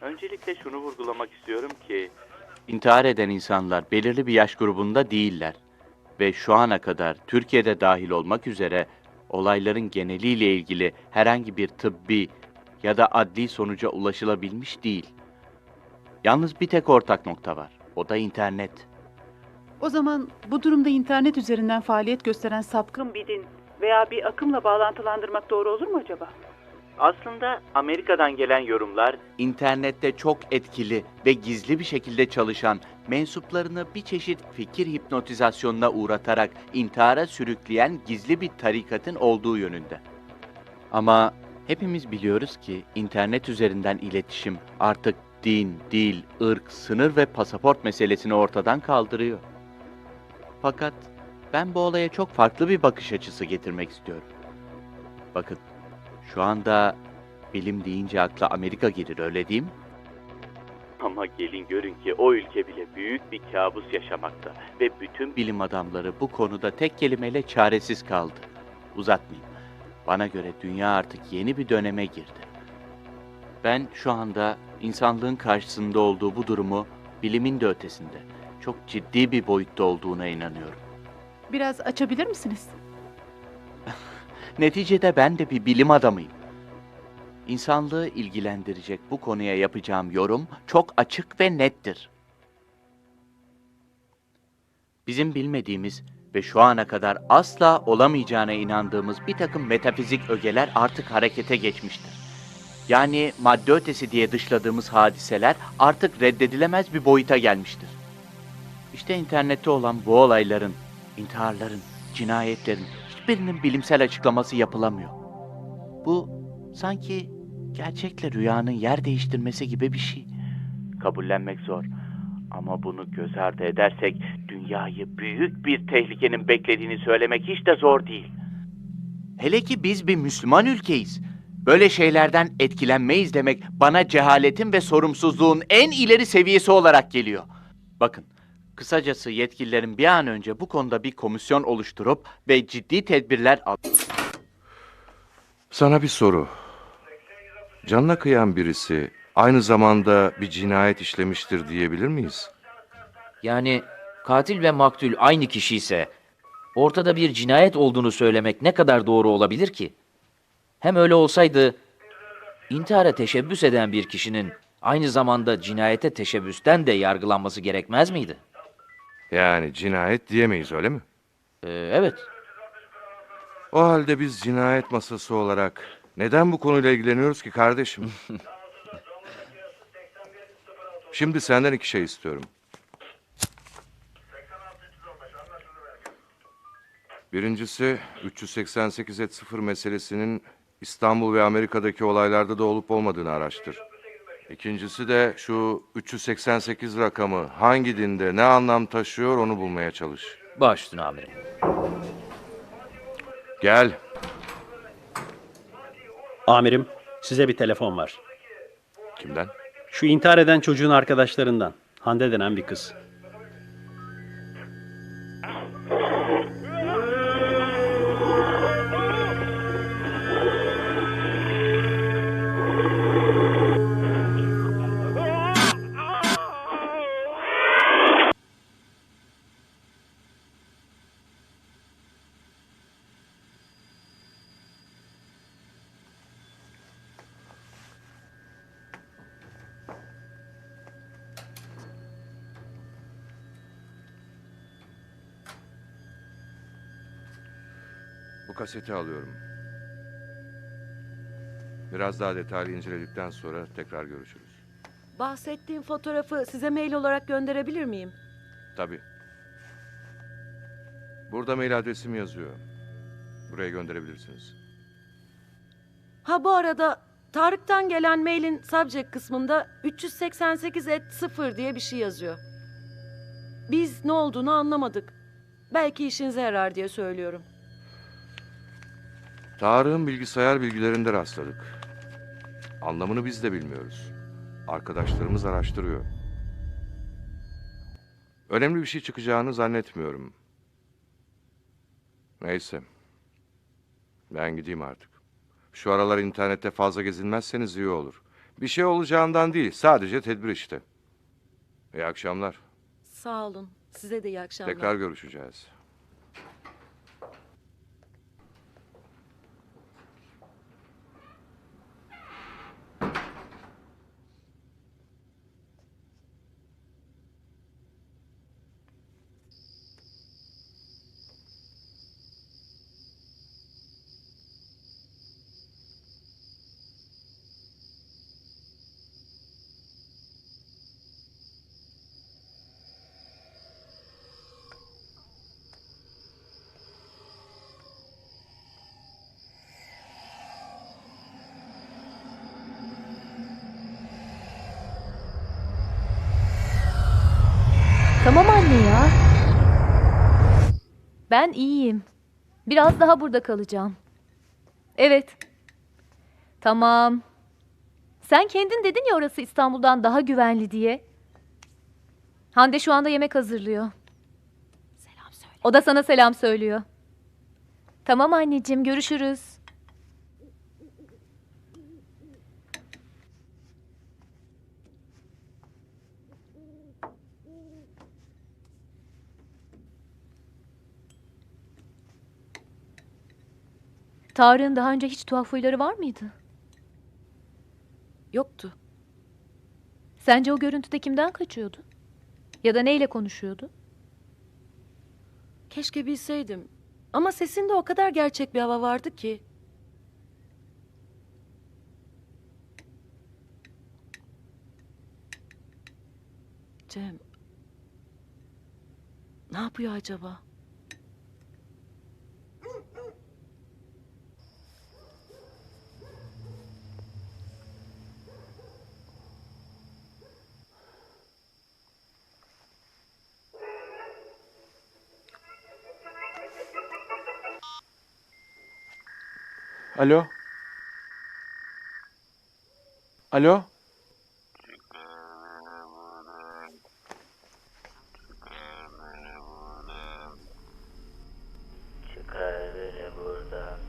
Öncelikle şunu vurgulamak istiyorum ki İntihar eden insanlar belirli bir yaş grubunda değiller ve şu ana kadar Türkiye'de dahil olmak üzere olayların geneliyle ilgili herhangi bir tıbbi ya da adli sonuca ulaşılabilmiş değil. Yalnız bir tek ortak nokta var. O da internet. O zaman bu durumda internet üzerinden faaliyet gösteren sapkın bir din veya bir akımla bağlantılandırmak doğru olur mu acaba? aslında Amerika'dan gelen yorumlar İnternette çok etkili ve gizli bir şekilde çalışan, mensuplarını bir çeşit fikir hipnotizasyonuna uğratarak intihara sürükleyen gizli bir tarikatın olduğu yönünde. Ama hepimiz biliyoruz ki internet üzerinden iletişim artık din, dil, ırk, sınır ve pasaport meselesini ortadan kaldırıyor. Fakat ben bu olaya çok farklı bir bakış açısı getirmek istiyorum. Bakın, şu anda bilim deyince akla Amerika gelir, öyle değil mi? ama gelin görün ki o ülke bile büyük bir kabus yaşamakta ve bütün Bilim adamları bu konuda tek kelimeyle çaresiz kaldı. Uzatmayayım. Bana göre dünya artık yeni bir döneme girdi. Ben şu anda insanlığın karşısında olduğu bu durumu bilimin de ötesinde, çok ciddi bir boyutta olduğuna inanıyorum. Biraz açabilir misiniz? Neticede ben de bir bilim adamıyım. İnsanlığı ilgilendirecek bu konuya yapacağım yorum çok açık ve nettir. Bizim bilmediğimiz ve şu ana kadar asla olamayacağına inandığımız bir takım metafizik ögeler artık harekete geçmiştir. Yani madde ötesi diye dışladığımız hadiseler artık reddedilemez bir boyuta gelmiştir. İşte internette olan bu olayların, intiharların, cinayetlerin hiçbirinin bilimsel açıklaması yapılamıyor. Bu sanki gerçekle rüyanın yer değiştirmesi gibi bir şey. Kabullenmek zor. Ama bunu göz ardı edersek dünyayı büyük bir tehlikenin beklediğini söylemek hiç de zor değil. Hele ki biz bir Müslüman ülkeyiz. Böyle şeylerden etkilenmeyiz demek bana cehaletin ve sorumsuzluğun en ileri seviyesi olarak geliyor. Bakın, kısacası yetkililerin bir an önce bu konuda bir komisyon oluşturup ve ciddi tedbirler Sana bir soru. Canına kıyan birisi aynı zamanda bir cinayet işlemiştir diyebilir miyiz? Yani katil ve maktul aynı kişi ise ortada bir cinayet olduğunu söylemek ne kadar doğru olabilir ki? Hem öyle olsaydı intihara teşebbüs eden bir kişinin aynı zamanda cinayete teşebbüsten de yargılanması gerekmez miydi? Yani cinayet diyemeyiz, öyle mi? Evet. O halde biz cinayet masası olarak neden bu konuyla ilgileniyoruz ki kardeşim? Şimdi senden iki şey istiyorum. Birincisi 388-0 meselesinin İstanbul ve Amerika'daki olaylarda da olup olmadığını araştır. İkincisi de şu 388 rakamı hangi dinde ne anlam taşıyor onu bulmaya çalış. Baş üstüne amirim. Gel. Amirim, size bir telefon var. Kimden? Şu intihar eden çocuğun arkadaşlarından. Hande denen bir kız. Bu kaseti alıyorum. Biraz daha detaylı inceledikten sonra tekrar görüşürüz. Bahsettiğim fotoğrafı size mail olarak gönderebilir miyim? Tabii. Burada mail adresim yazıyor. Buraya gönderebilirsiniz. Ha bu arada Tarık'tan gelen mailin subject kısmında 388@0 diye bir şey yazıyor. Biz ne olduğunu anlamadık. Belki işinize yarar diye söylüyorum. Tarık'ın bilgisayar bilgilerinde rastladık. Anlamını biz de bilmiyoruz. Arkadaşlarımız araştırıyor. Önemli bir şey çıkacağını zannetmiyorum. Neyse. Ben gideyim artık. Şu aralar internette fazla gezinmezseniz iyi olur. Bir şey olacağından değil, sadece tedbir işte. İyi akşamlar. Sağ olun. Size de iyi akşamlar. Tekrar görüşeceğiz. Tamam anne ya. Ben iyiyim. Biraz daha burada kalacağım. Evet. Tamam. Sen kendin dedin ya orası İstanbul'dan daha güvenli diye. Hande şu anda yemek hazırlıyor. Selam söyle. O da sana selam söylüyor. Tamam anneciğim, görüşürüz. Tarık'ın daha önce hiç tuhaf huyları var mıydı? Yoktu. Sence o görüntüde kimden kaçıyordu? Ya da neyle konuşuyordu? Keşke bilseydim. Ama sesinde o kadar gerçek bir hava vardı ki. Cem. Ne yapıyor acaba? Alo? Alo? Çıkar beni buradan.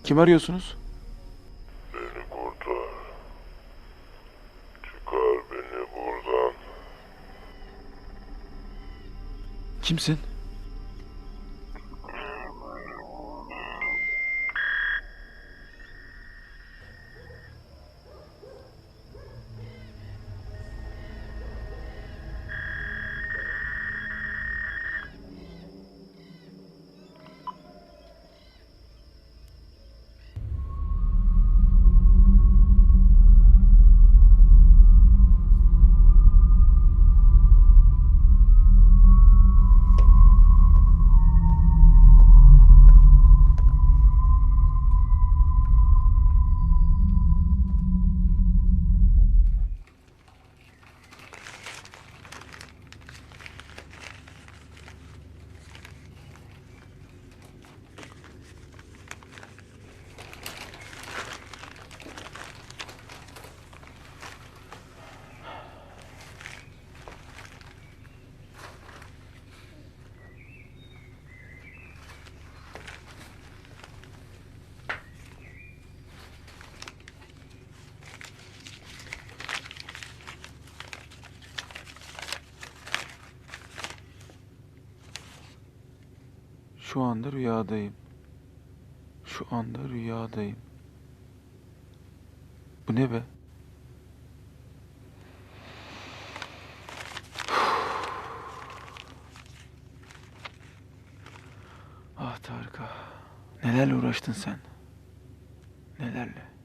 Kim arıyorsunuz? Beni kurtar. Çıkar beni buradan. Kimsin? Şu anda rüyadayım. Şu anda rüyadayım. Bu ne be? Ah Tarık ah. Nelerle uğraştın sen? Nelerle?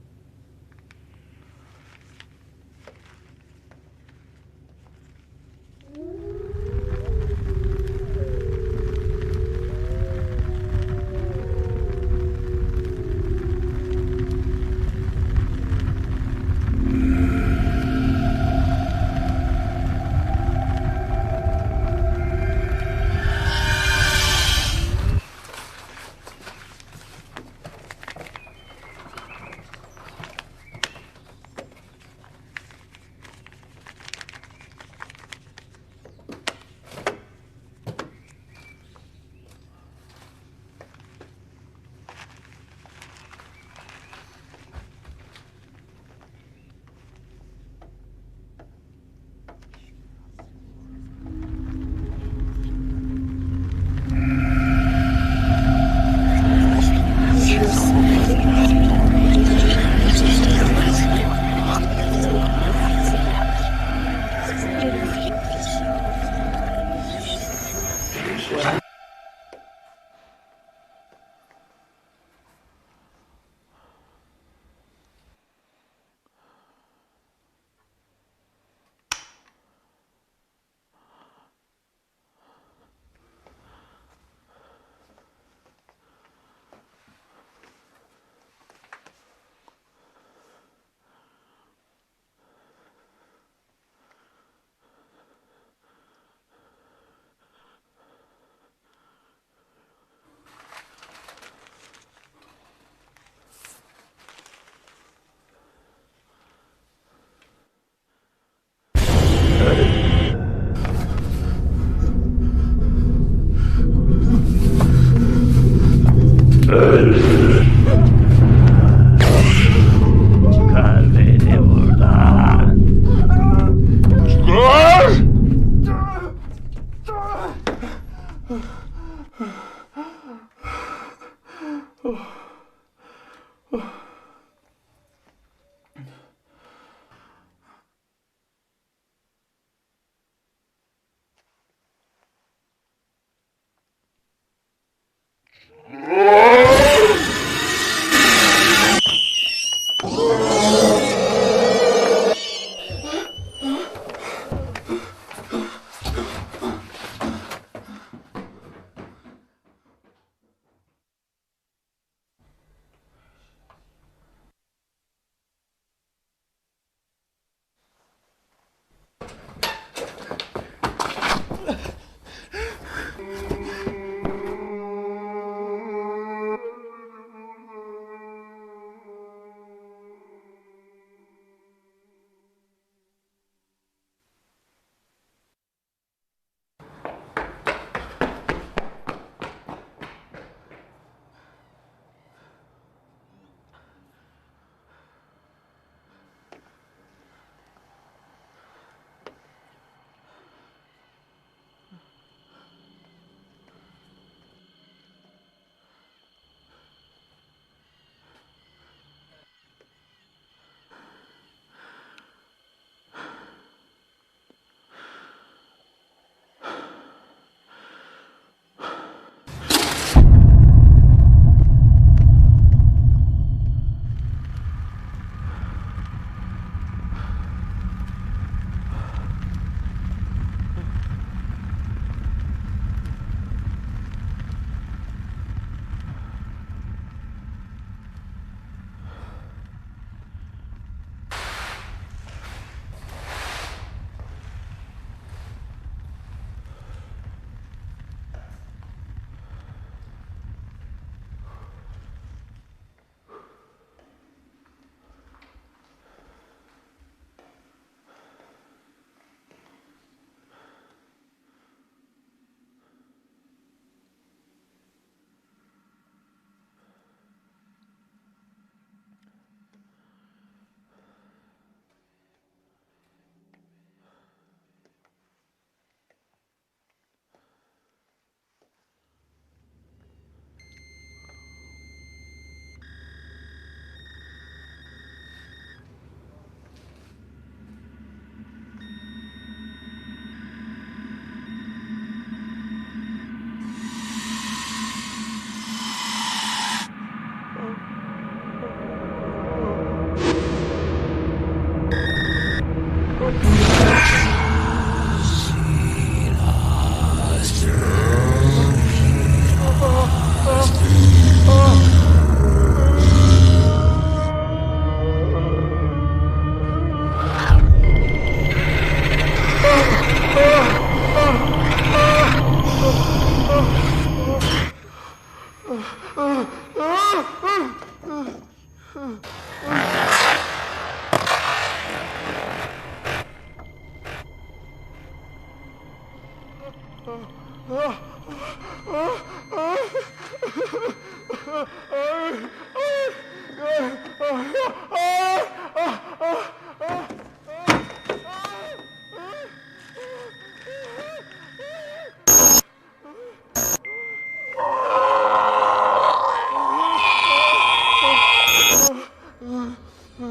Alo.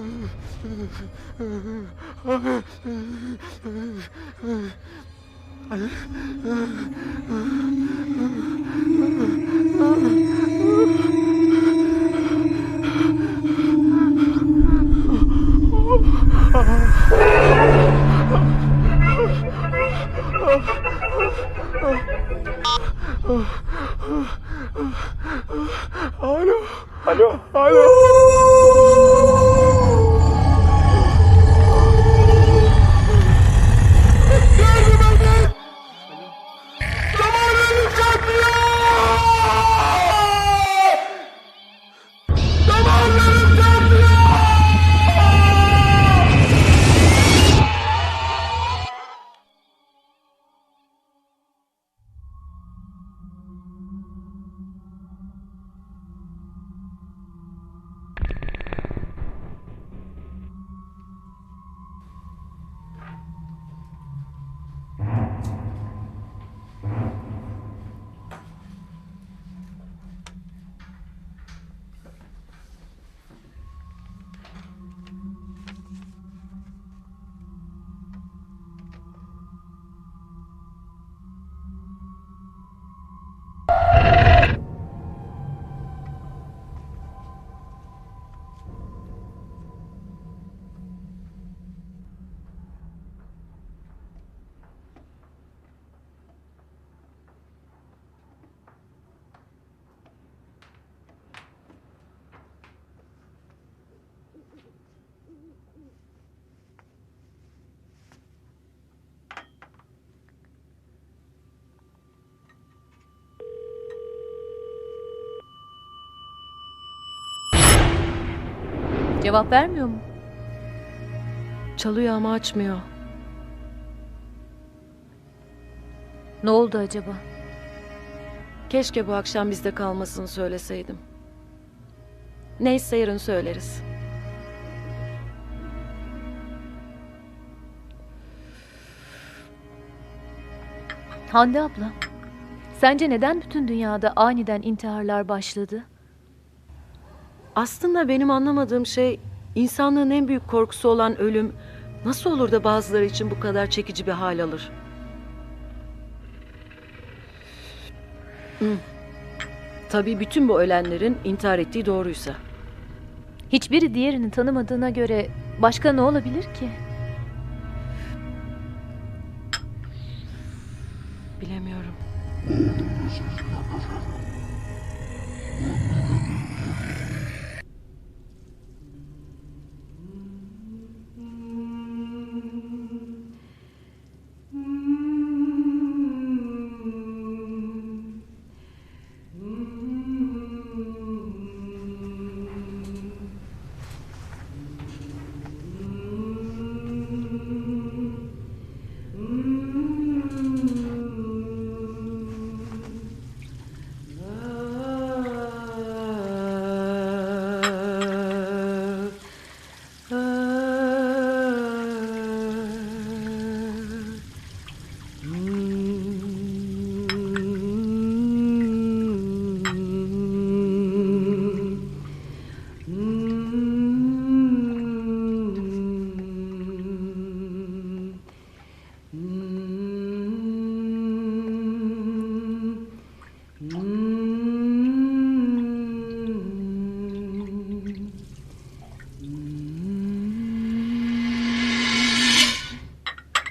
Alo. Alo. Yardım edin. Damarlarım çarpıyor. Damarlarım çarpıyor. Cevap vermiyor mu? Çalıyor ama açmıyor. Ne oldu acaba? Keşke bu akşam bizde kalmasını söyleseydim. Neyse yarın söyleriz. Hande abla, sence neden bütün dünyada aniden intiharlar başladı? Aslında benim anlamadığım şey, insanlığın en büyük korkusu olan ölüm nasıl olur da bazıları için bu kadar çekici bir hal alır? Tabii bütün bu ölenlerin intihar ettiği doğruysa. Hiçbiri diğerini tanımadığına göre başka ne olabilir ki? Bilemiyorum.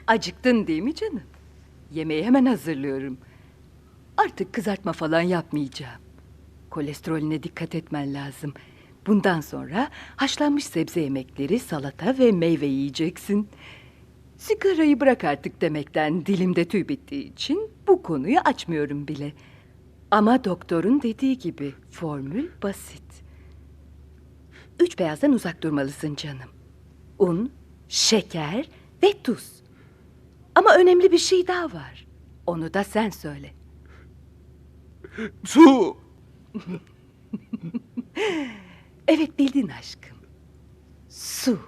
Acıktın değil mi canım? Yemeği hemen hazırlıyorum. Artık kızartma falan yapmayacağım. Kolesterolüne dikkat etmen lazım. Bundan sonra haşlanmış sebze yemekleri, salata ve meyve yiyeceksin. Sigarayı bırak artık demekten dilimde tüy bittiği için bu konuyu açmıyorum bile. Ama doktorun dediği gibi formül basit. 3 beyazdan uzak durmalısın canım. Un, şeker ve tuz. Ama önemli bir şey daha var. Onu da sen söyle. Su. Evet, bildin aşkım. Su.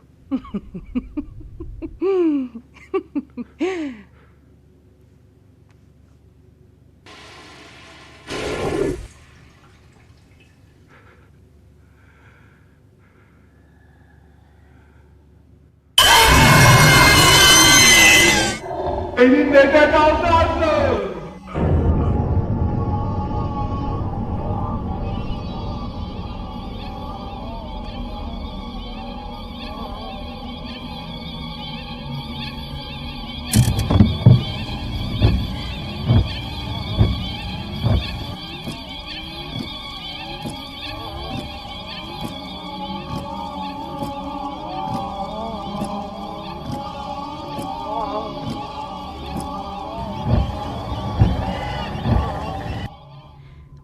Beni neden aldattın?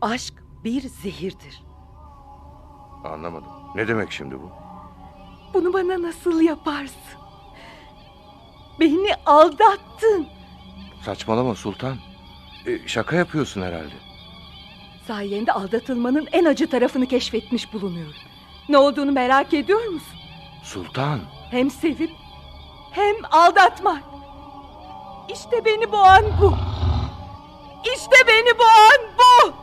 Aşk bir zehirdir. Anlamadım. Ne demek şimdi bu? Bunu bana nasıl yaparsın? Beni aldattın. Saçmalama Sultan. Şaka yapıyorsun herhalde. Sayende aldatılmanın en acı tarafını keşfetmiş bulunuyorum. Ne olduğunu merak ediyor musun? Sultan. Hem sevip hem aldatmak. İşte beni boğan bu. İşte beni boğan bu.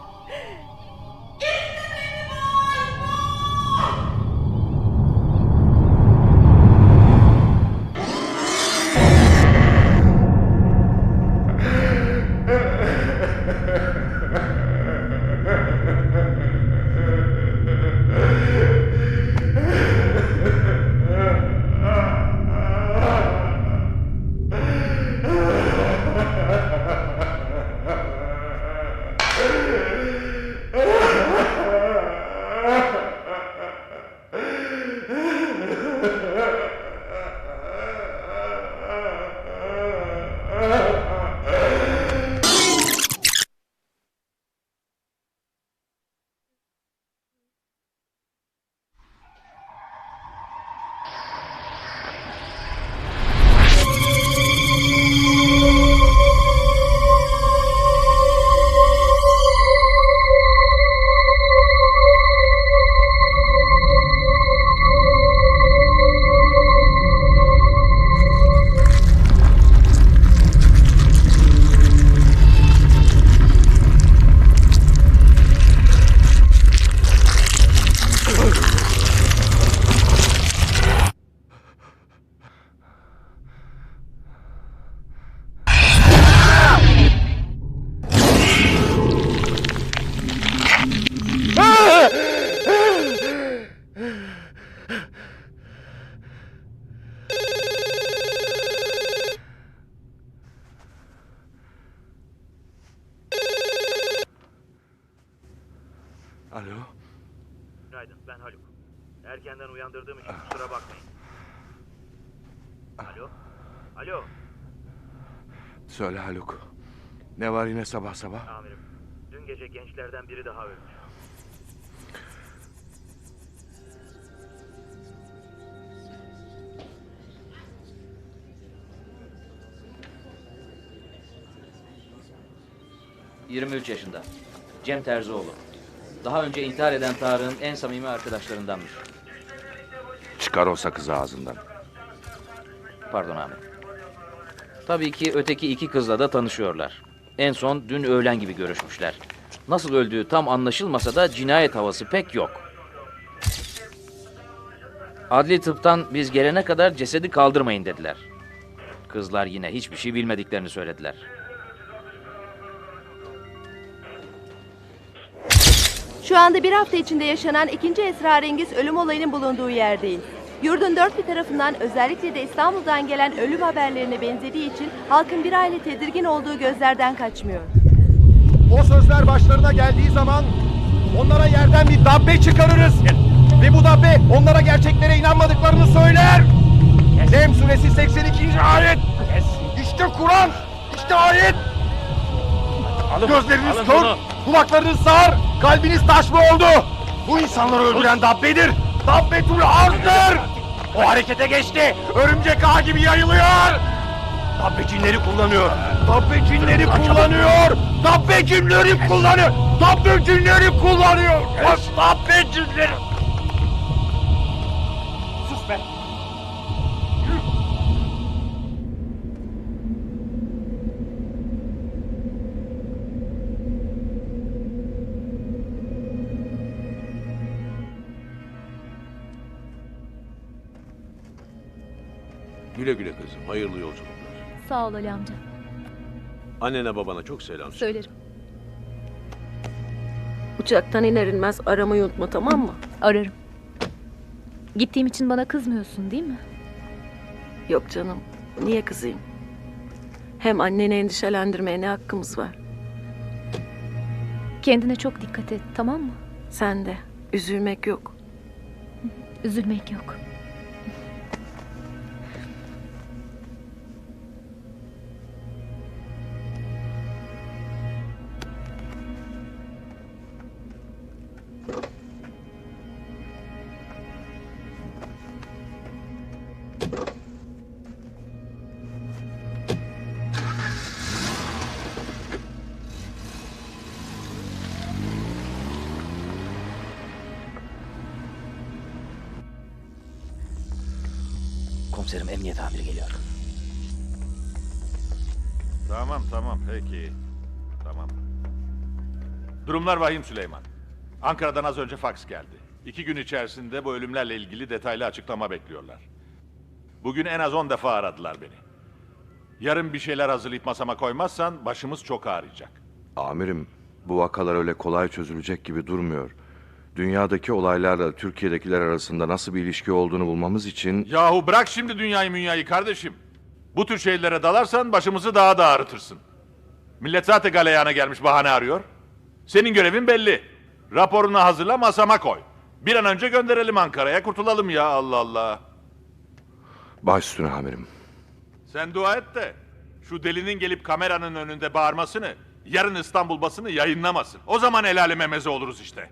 Alo. Günaydın, ben Haluk. Erkenden uyandırdığım için kusura bakmayın. Alo? Alo? Söyle Haluk. Ne var yine sabah sabah? Amirim, dün gece gençlerden biri daha ölmüş. ...23 yaşında. Cem Terzioğlu. Daha önce intihar eden Tarık'ın en samimi arkadaşlarındanmış. Çıkar o sakızı ağzından. Pardon abi. Tabii ki öteki iki kızla da tanışıyorlar. En son dün öğlen gibi görüşmüşler. Nasıl öldüğü tam anlaşılmasa da cinayet havası pek yok. Adli tıptan biz gelene kadar cesedi kaldırmayın dediler. Kızlar yine hiçbir şey bilmediklerini söylediler. Şu anda bir hafta içinde yaşanan ikinci esrarengiz ölüm olayının bulunduğu yerdeyiz. Yurdun dört bir tarafından, özellikle de İstanbul'dan gelen ölüm haberlerine benzediği için halkın bir aile tedirgin olduğu gözlerden kaçmıyor. O sözler başlarına geldiği zaman onlara yerden bir dabbe çıkarırız. Ve bu dabbe onlara gerçeklere inanmadıklarını söyler. Lem suresi 82. ayet. İşte Kur'an, işte ayet. Gözleriniz kör, kulaklarınız sağır, kalbiniz taş mı oldu? Bu insanları öldüren dabbedir. Dabbetül arzdır. O harekete geçti. Örümcek ağ gibi yayılıyor. Dabbe cinleri kullanıyor. Dabbe cinleri kullanıyor. Dabbe cinleri kullanıyor. Dabbe cinleri kullanıyor. Dabbe cinleri. Sus be. Güle güle kızım. Hayırlı yolculuklar. Sağ ol Ali amca. Annene babana çok selam söyle. Söylerim. Uçaktan iner inmez aramayı unutma, tamam mı? Ararım. Gittiğim için bana kızmıyorsun değil mi? Yok canım. Niye kızayım? Hem anneni endişelendirmeye ne hakkımız var? Kendine çok dikkat et, tamam mı? Sen de. Üzülmek yok. Üzülmek yok. Komiserim, emniyet amiri geliyor. Tamam peki. Tamam. Durumlar vahim Süleyman. Ankara'dan az önce faks geldi. 2 gün içerisinde bu ölümlerle ilgili detaylı açıklama bekliyorlar. Bugün en az 10 defa aradılar beni. Yarın bir şeyler hazırlayıp masama koymazsan başımız çok ağrıyacak. Amirim, bu vakalar öyle kolay çözülecek gibi durmuyor. Dünyadaki olaylarla Türkiye'dekiler arasında nasıl bir ilişki olduğunu bulmamız için... Yahu bırak şimdi dünyayı kardeşim. Bu tür şeylere dalarsan başımızı daha da ağrıtırsın. Millet zaten galeyana gelmiş bahane arıyor. Senin görevin belli. Raporunu hazırla masama koy. Bir an önce gönderelim Ankara'ya, kurtulalım ya, Allah Allah. Baş üstüne amirim. Sen dua et de şu delinin gelip kameranın önünde bağırmasını, yarın İstanbul basını yayınlamasın. O zaman el aleme meze oluruz işte.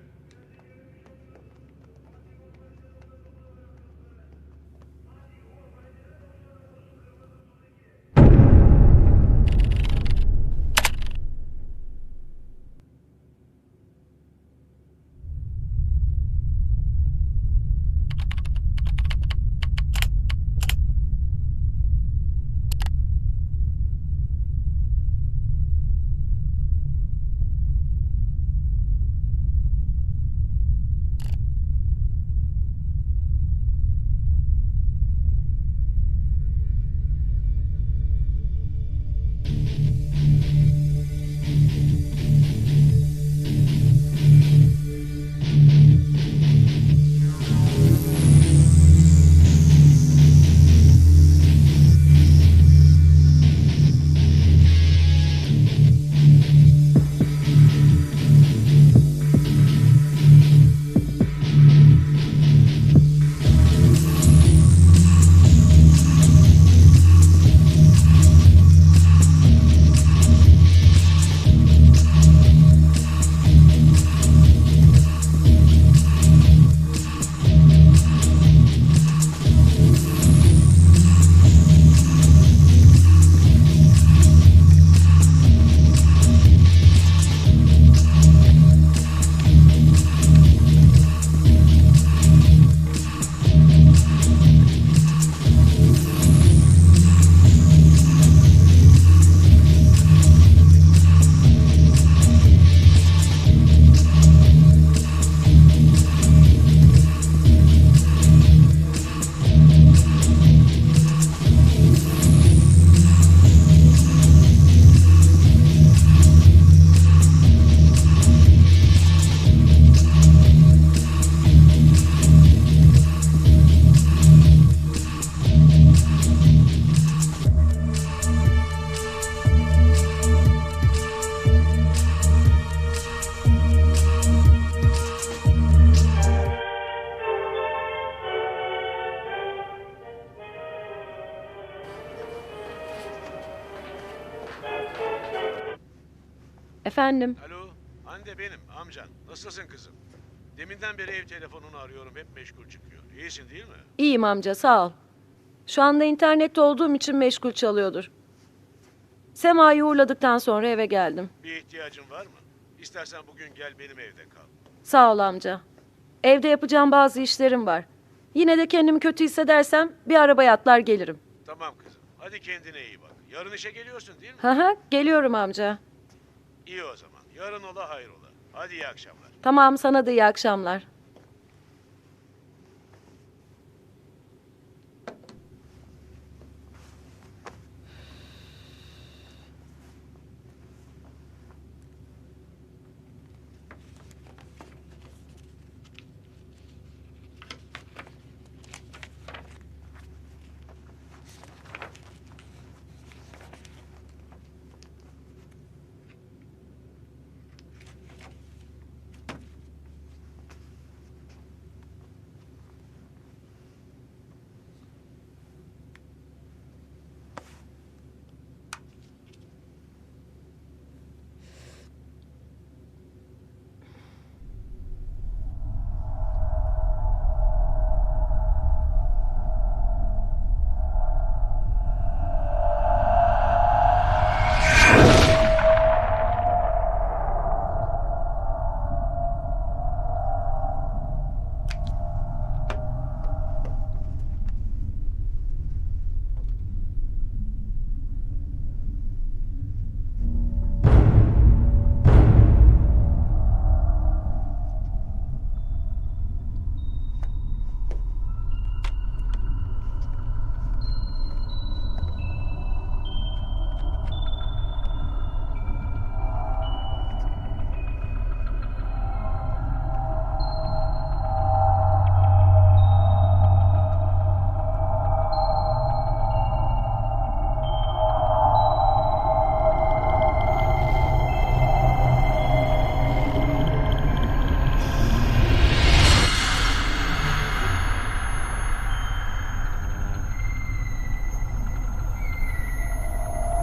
Efendim? Alo, Hande benim, amcan. Nasılsın kızım? Deminden beri ev telefonunu arıyorum, hep meşgul çıkıyor. İyisin değil mi? İyiyim amca, sağ ol. Şu anda internette olduğum için meşgul çalıyordur. Sema'yı uğurladıktan sonra eve geldim. Bir ihtiyacın var mı? İstersen bugün gel benim evde kal. Sağ ol amca. Evde yapacağım bazı işlerim var. Yine de kendimi kötü hissedersem bir arabaya atlar gelirim. Tamam kızım, hadi kendine iyi bak. Yarın işe geliyorsun değil mi? Hı, geliyorum amca. İyi o zaman, yarın ola hayrola. Hadi iyi akşamlar. Tamam, sana da iyi akşamlar.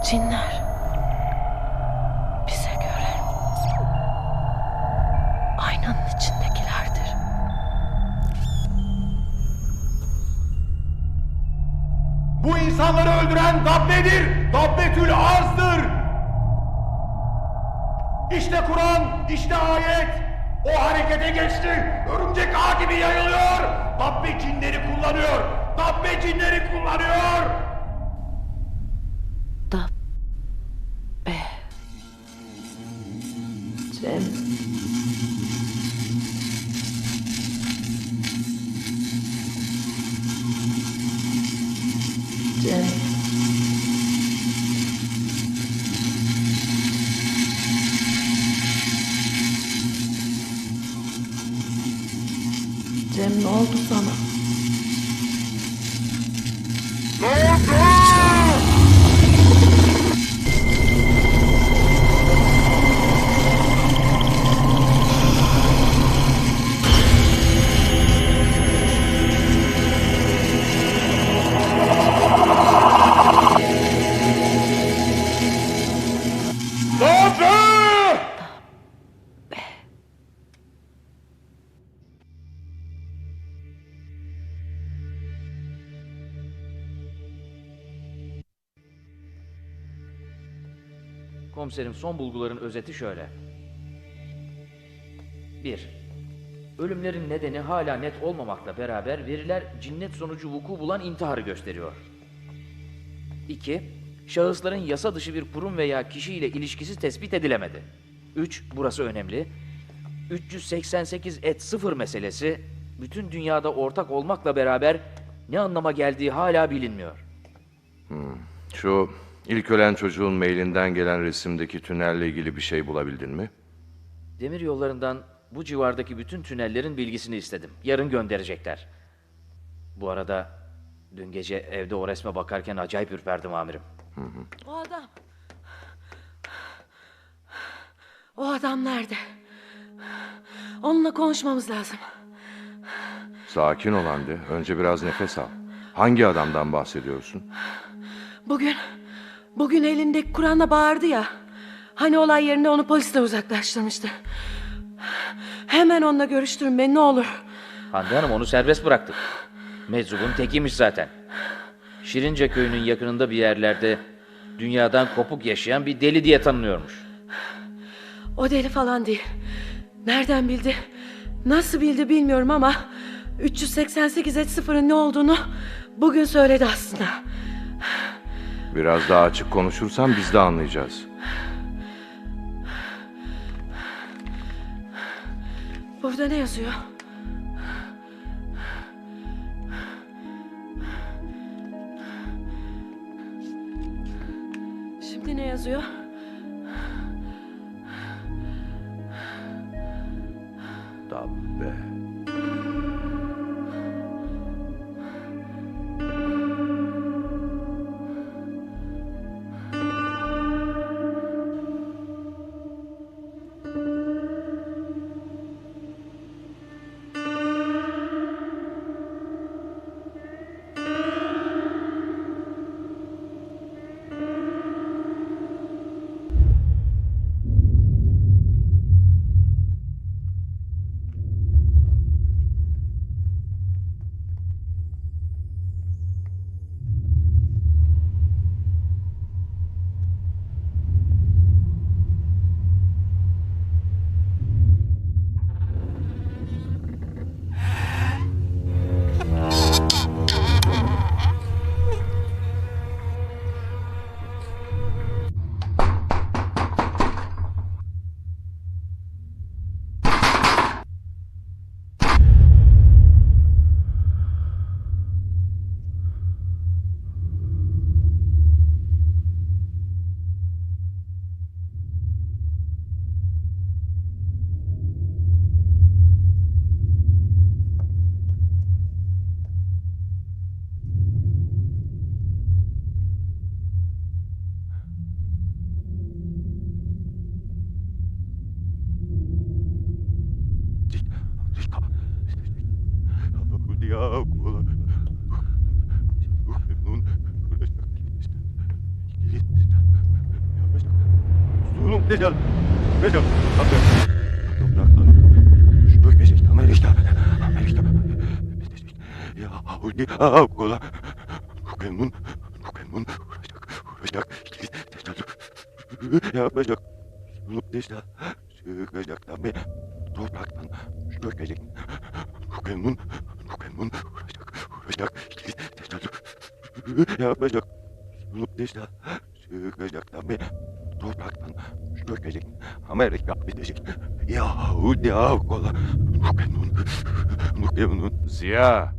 Cinler. Bize göre. Aynanın içindekilerdir. Bu insanları öldüren Dabbe'dir. Dabbetül Arz'dır. İşte Kur'an, işte ayet. O harekete geçti. Örümcek ağ gibi yayılıyor. Dabbe cinleri kullanıyor. Dabbe cinleri kullanıyor. Dabbe. Cem. Cem. Cem ne oldu sana? Ne oldu? Komiserim, son bulguların özeti şöyle. 1. Ölümlerin nedeni hala net olmamakla beraber veriler cinnet sonucu vuku bulan intiharı gösteriyor. 2. Şahısların yasa dışı bir kurum veya kişiyle ilişkisi tespit edilemedi. 3. Burası önemli. 388-0 meselesi bütün dünyada ortak olmakla beraber ne anlama geldiği hala bilinmiyor. Şu ilk ölen çocuğun mailinden gelen resimdeki tünelle ilgili bir şey bulabildin mi? Demir yollarından bu civardaki bütün tünellerin bilgisini istedim. Yarın gönderecekler. Bu arada dün gece evde o resme bakarken acayip ürperdim amirim. O adam. O adam nerede? Onunla konuşmamız lazım. Sakin ol Hande. Önce biraz nefes al. Hangi adamdan bahsediyorsun? Bugün elindeki Kur'an'la bağırdı ya. Hani olay yerinde onu polisten uzaklaştırmıştı. Hemen onunla görüştürün beni ne olur. Hande Hanım, onu serbest bıraktık. Meczubun tekiymiş zaten. Şirince köyünün yakınında bir yerlerde dünyadan kopuk yaşayan bir deli diye tanınıyormuş. O deli falan değil. Nereden bildi? Nasıl bildi bilmiyorum ama 388-0'ın ne olduğunu bugün söyledi aslında. Biraz daha açık konuşursan biz de anlayacağız. Burada ne yazıyor? Şimdi ne yazıyor? Dabbe. Topraktan gökecek. Nukemun uğraşacak. Yapacak. Mutlaka çıkacak tabi. Topraktan gökecek. Amerika bitecek. Yahudi kola. Nukemun. Ziya!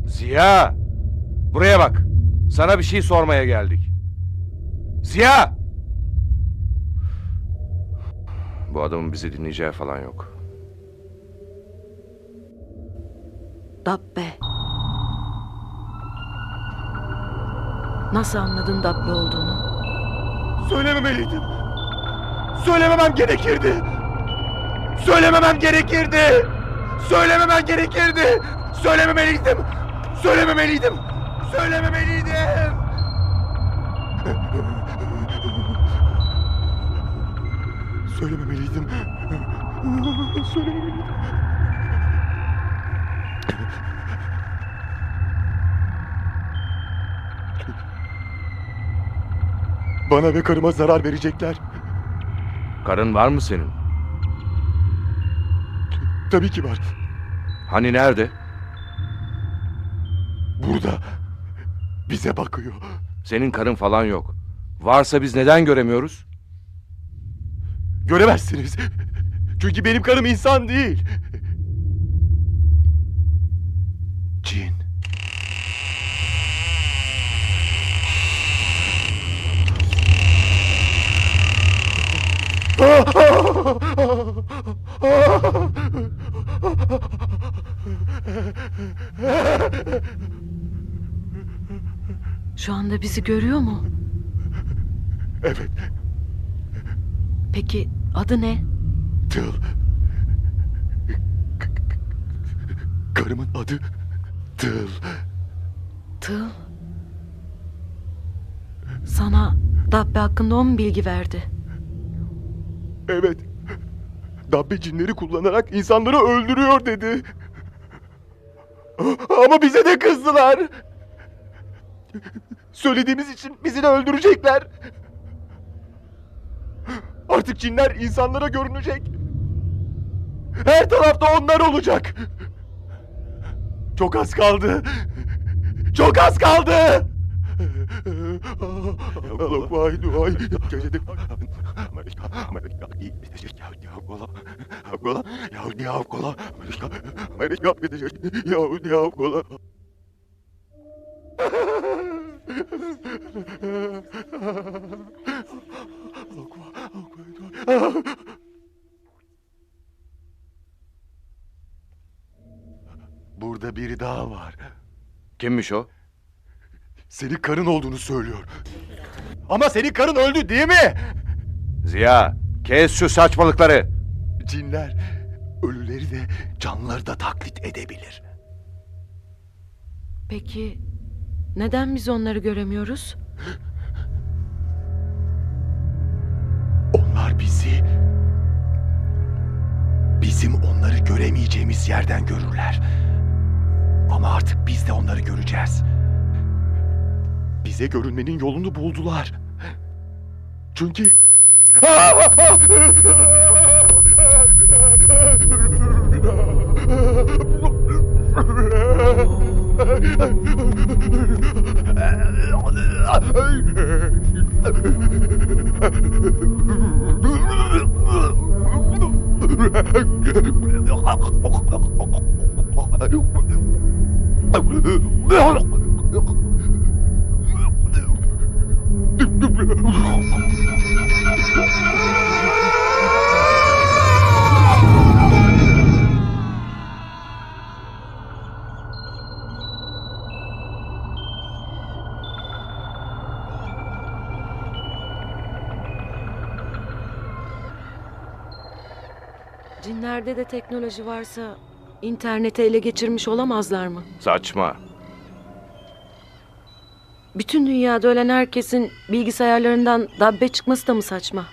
Ziya! Buraya bak. Sana bir şey sormaya geldik. Ziya! Bu adamın bizi dinleyeceği falan yok. Dabbe. Nasıl anladın Dabbe olduğunu? Söylememeliydim. Söylememem gerekirdi. Söylememem gerekirdi. Söylememem gerekirdi. Söylememeliydim. Söylememeliydim. Söylememeliydim. Söylememeliydim. Söylememeliydim. Bana ve karıma zarar verecekler. Karın var mı senin? Tabii ki var. Hani nerede? Burada. Bize bakıyor. Senin karın falan yok. Varsa biz neden göremiyoruz? Göremezsiniz. Çünkü benim karım insan değil. Cin. Şu anda bizi görüyor mu? Evet. Peki adı ne? Tıl. Karımın adı Tıl. Tıl. Sana Dabbe hakkında o mu bilgi verdi? Evet. Dabbe cinleri kullanarak insanları öldürüyor dedi. Ama bize de kızdılar. Söylediğimiz için bizi de öldürecekler. Artık cinler insanlara görünecek. Her tarafta onlar olacak. Çok az kaldı. Çok az kaldı. Burada biri daha var. Kimmiş o? Senin karın olduğunu söylüyor. Ama senin karın öldü değil mi? Ziya, kes şu saçmalıkları. Cinler ölüleri de canlıları da taklit edebilir. Peki neden biz onları göremiyoruz? Onlar bizi bizim onları göremeyeceğimiz yerden görürler. Ama artık biz de onları göreceğiz. Bize görünmenin yolunu buldular. Çünkü Cinlerde de teknoloji varsa interneti ele geçirmiş olamazlar mı? Saçma. bütün dünyada ölen herkesin bilgisayarlarından dabbe çıkması da mı saçma?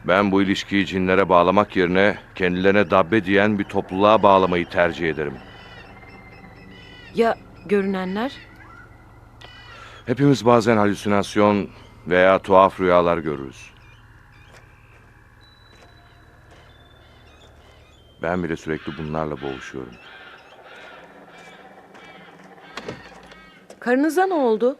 Ben bu ilişkiyi cinlere bağlamak yerine kendilerine dabbe diyen bir topluluğa bağlamayı tercih ederim. Ya görünenler? Hepimiz bazen halüsinasyon veya tuhaf rüyalar görürüz. Ben bile sürekli bunlarla boğuşuyorum. Karınıza ne oldu?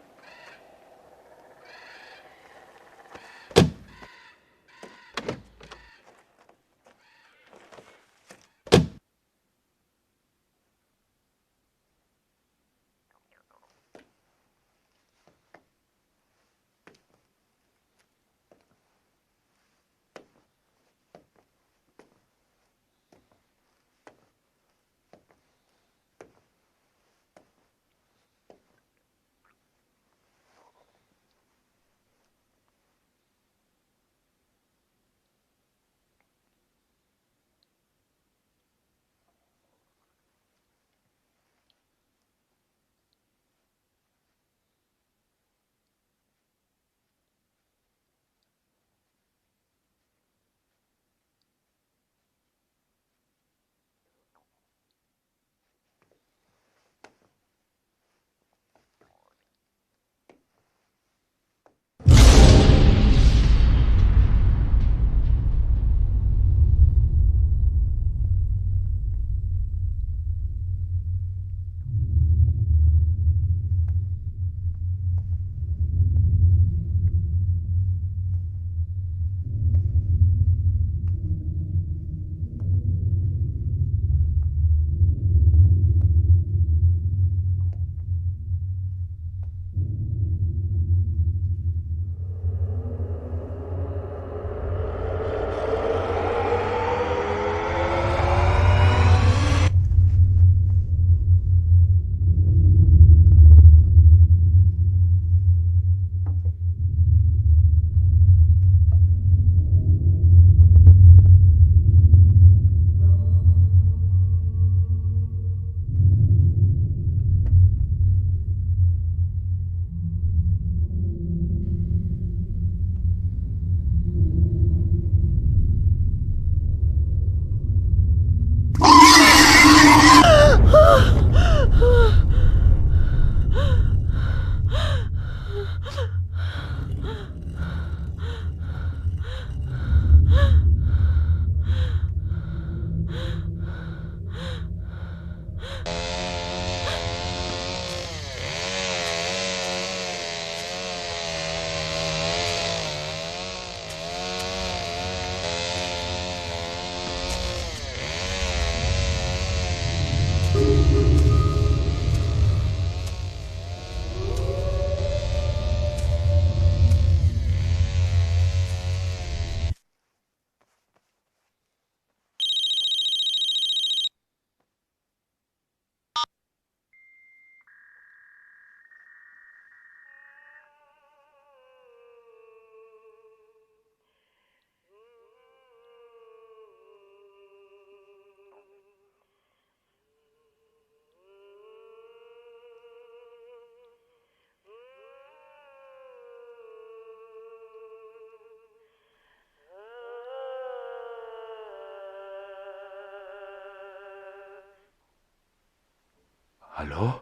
Alo?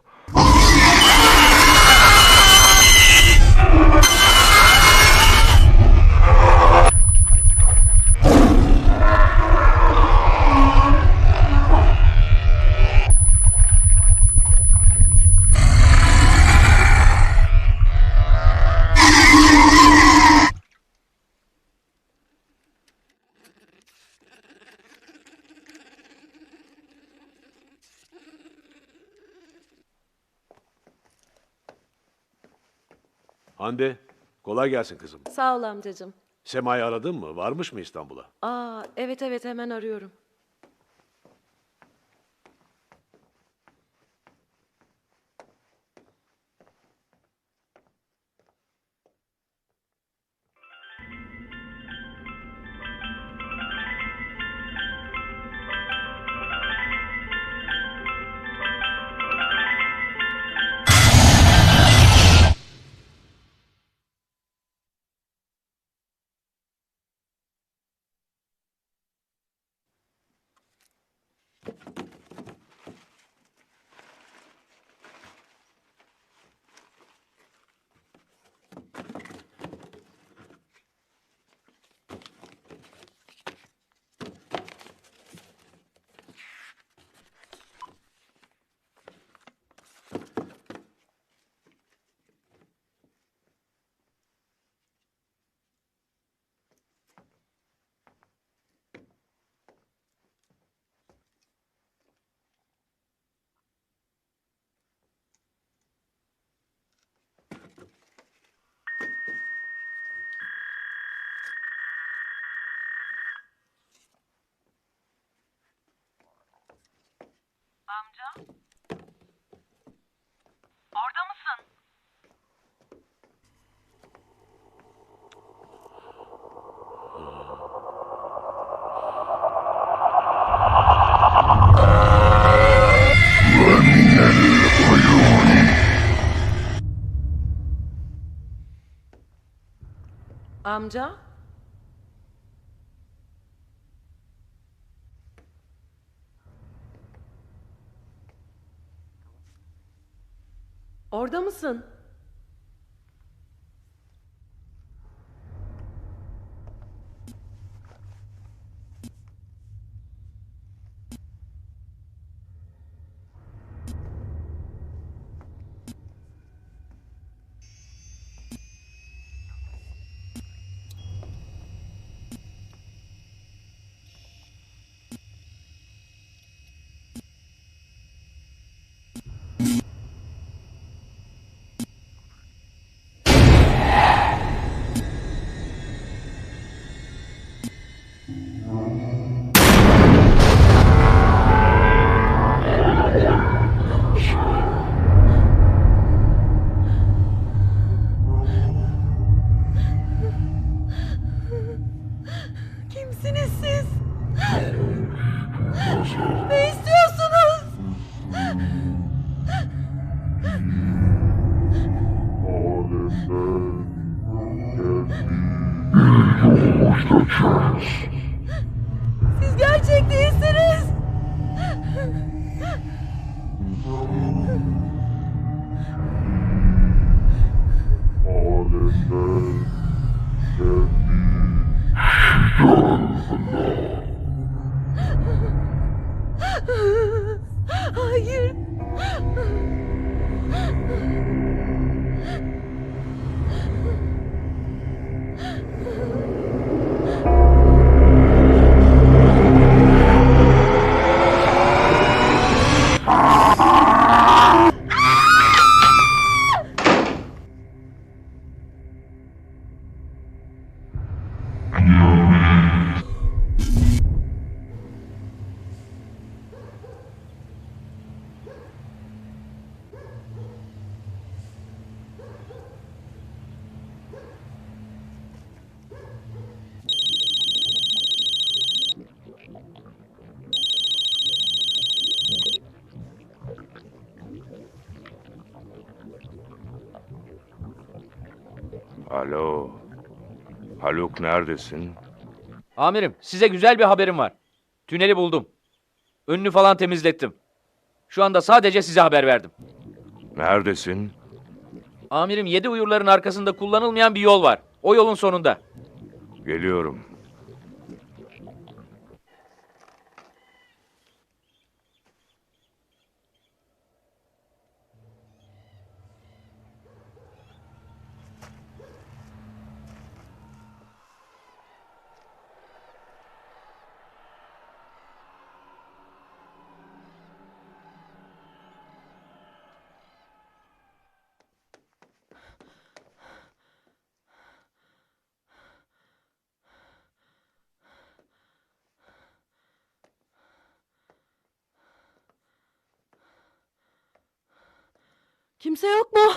Hande, kolay gelsin kızım. Sağ ol amcacığım. Sema'yı aradın mı? Varmış mı İstanbul'a? Evet hemen arıyorum. Amca? Orada mısın? Amca? Orada mısın? Kimsiniz siz? Ne istiyorsunuz? Siz gerçek değilsiniz. Hayır. Alo. Haluk neredesin? Amirim, size güzel bir haberim var. Tüneli buldum. Önünü falan temizlettim. Şu anda sadece size haber verdim. Neredesin? Amirim, 7 uyurların arkasında kullanılmayan bir yol var. O yolun sonunda. Geliyorum. Kimse yok mu?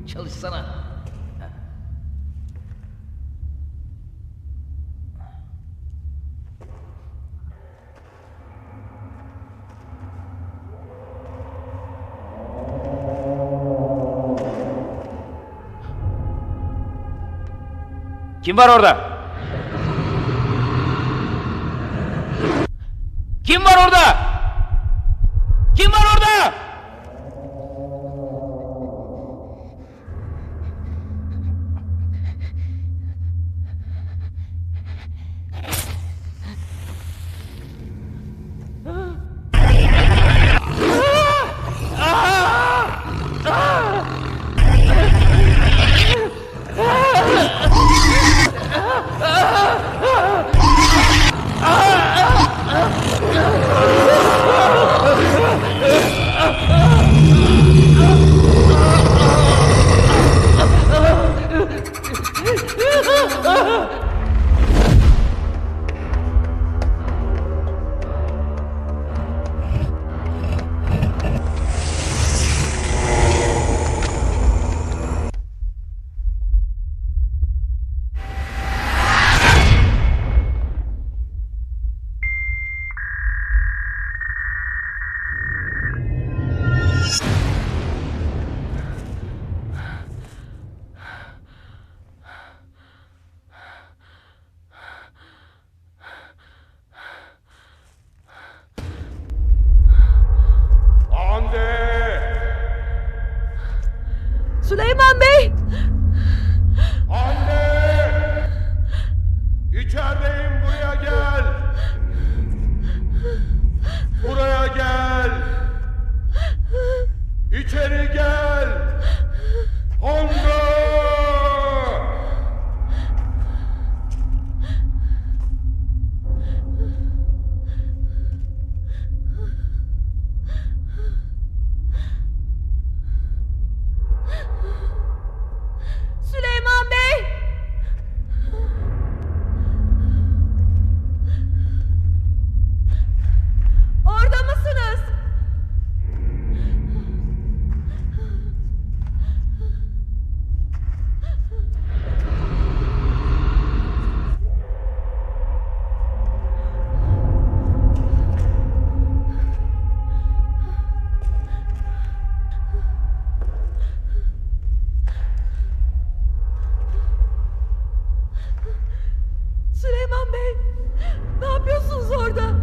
Çalışsana. Kim var orada? Kim var orada? Kim var orada? Süleyman Bey! Anne! İçerideyim, buraya gel! Buraya gel! İçeri gel! Anne! Süleyman Bey! Orada mısınız? Süleyman Bey! Ne yapıyorsunuz orada?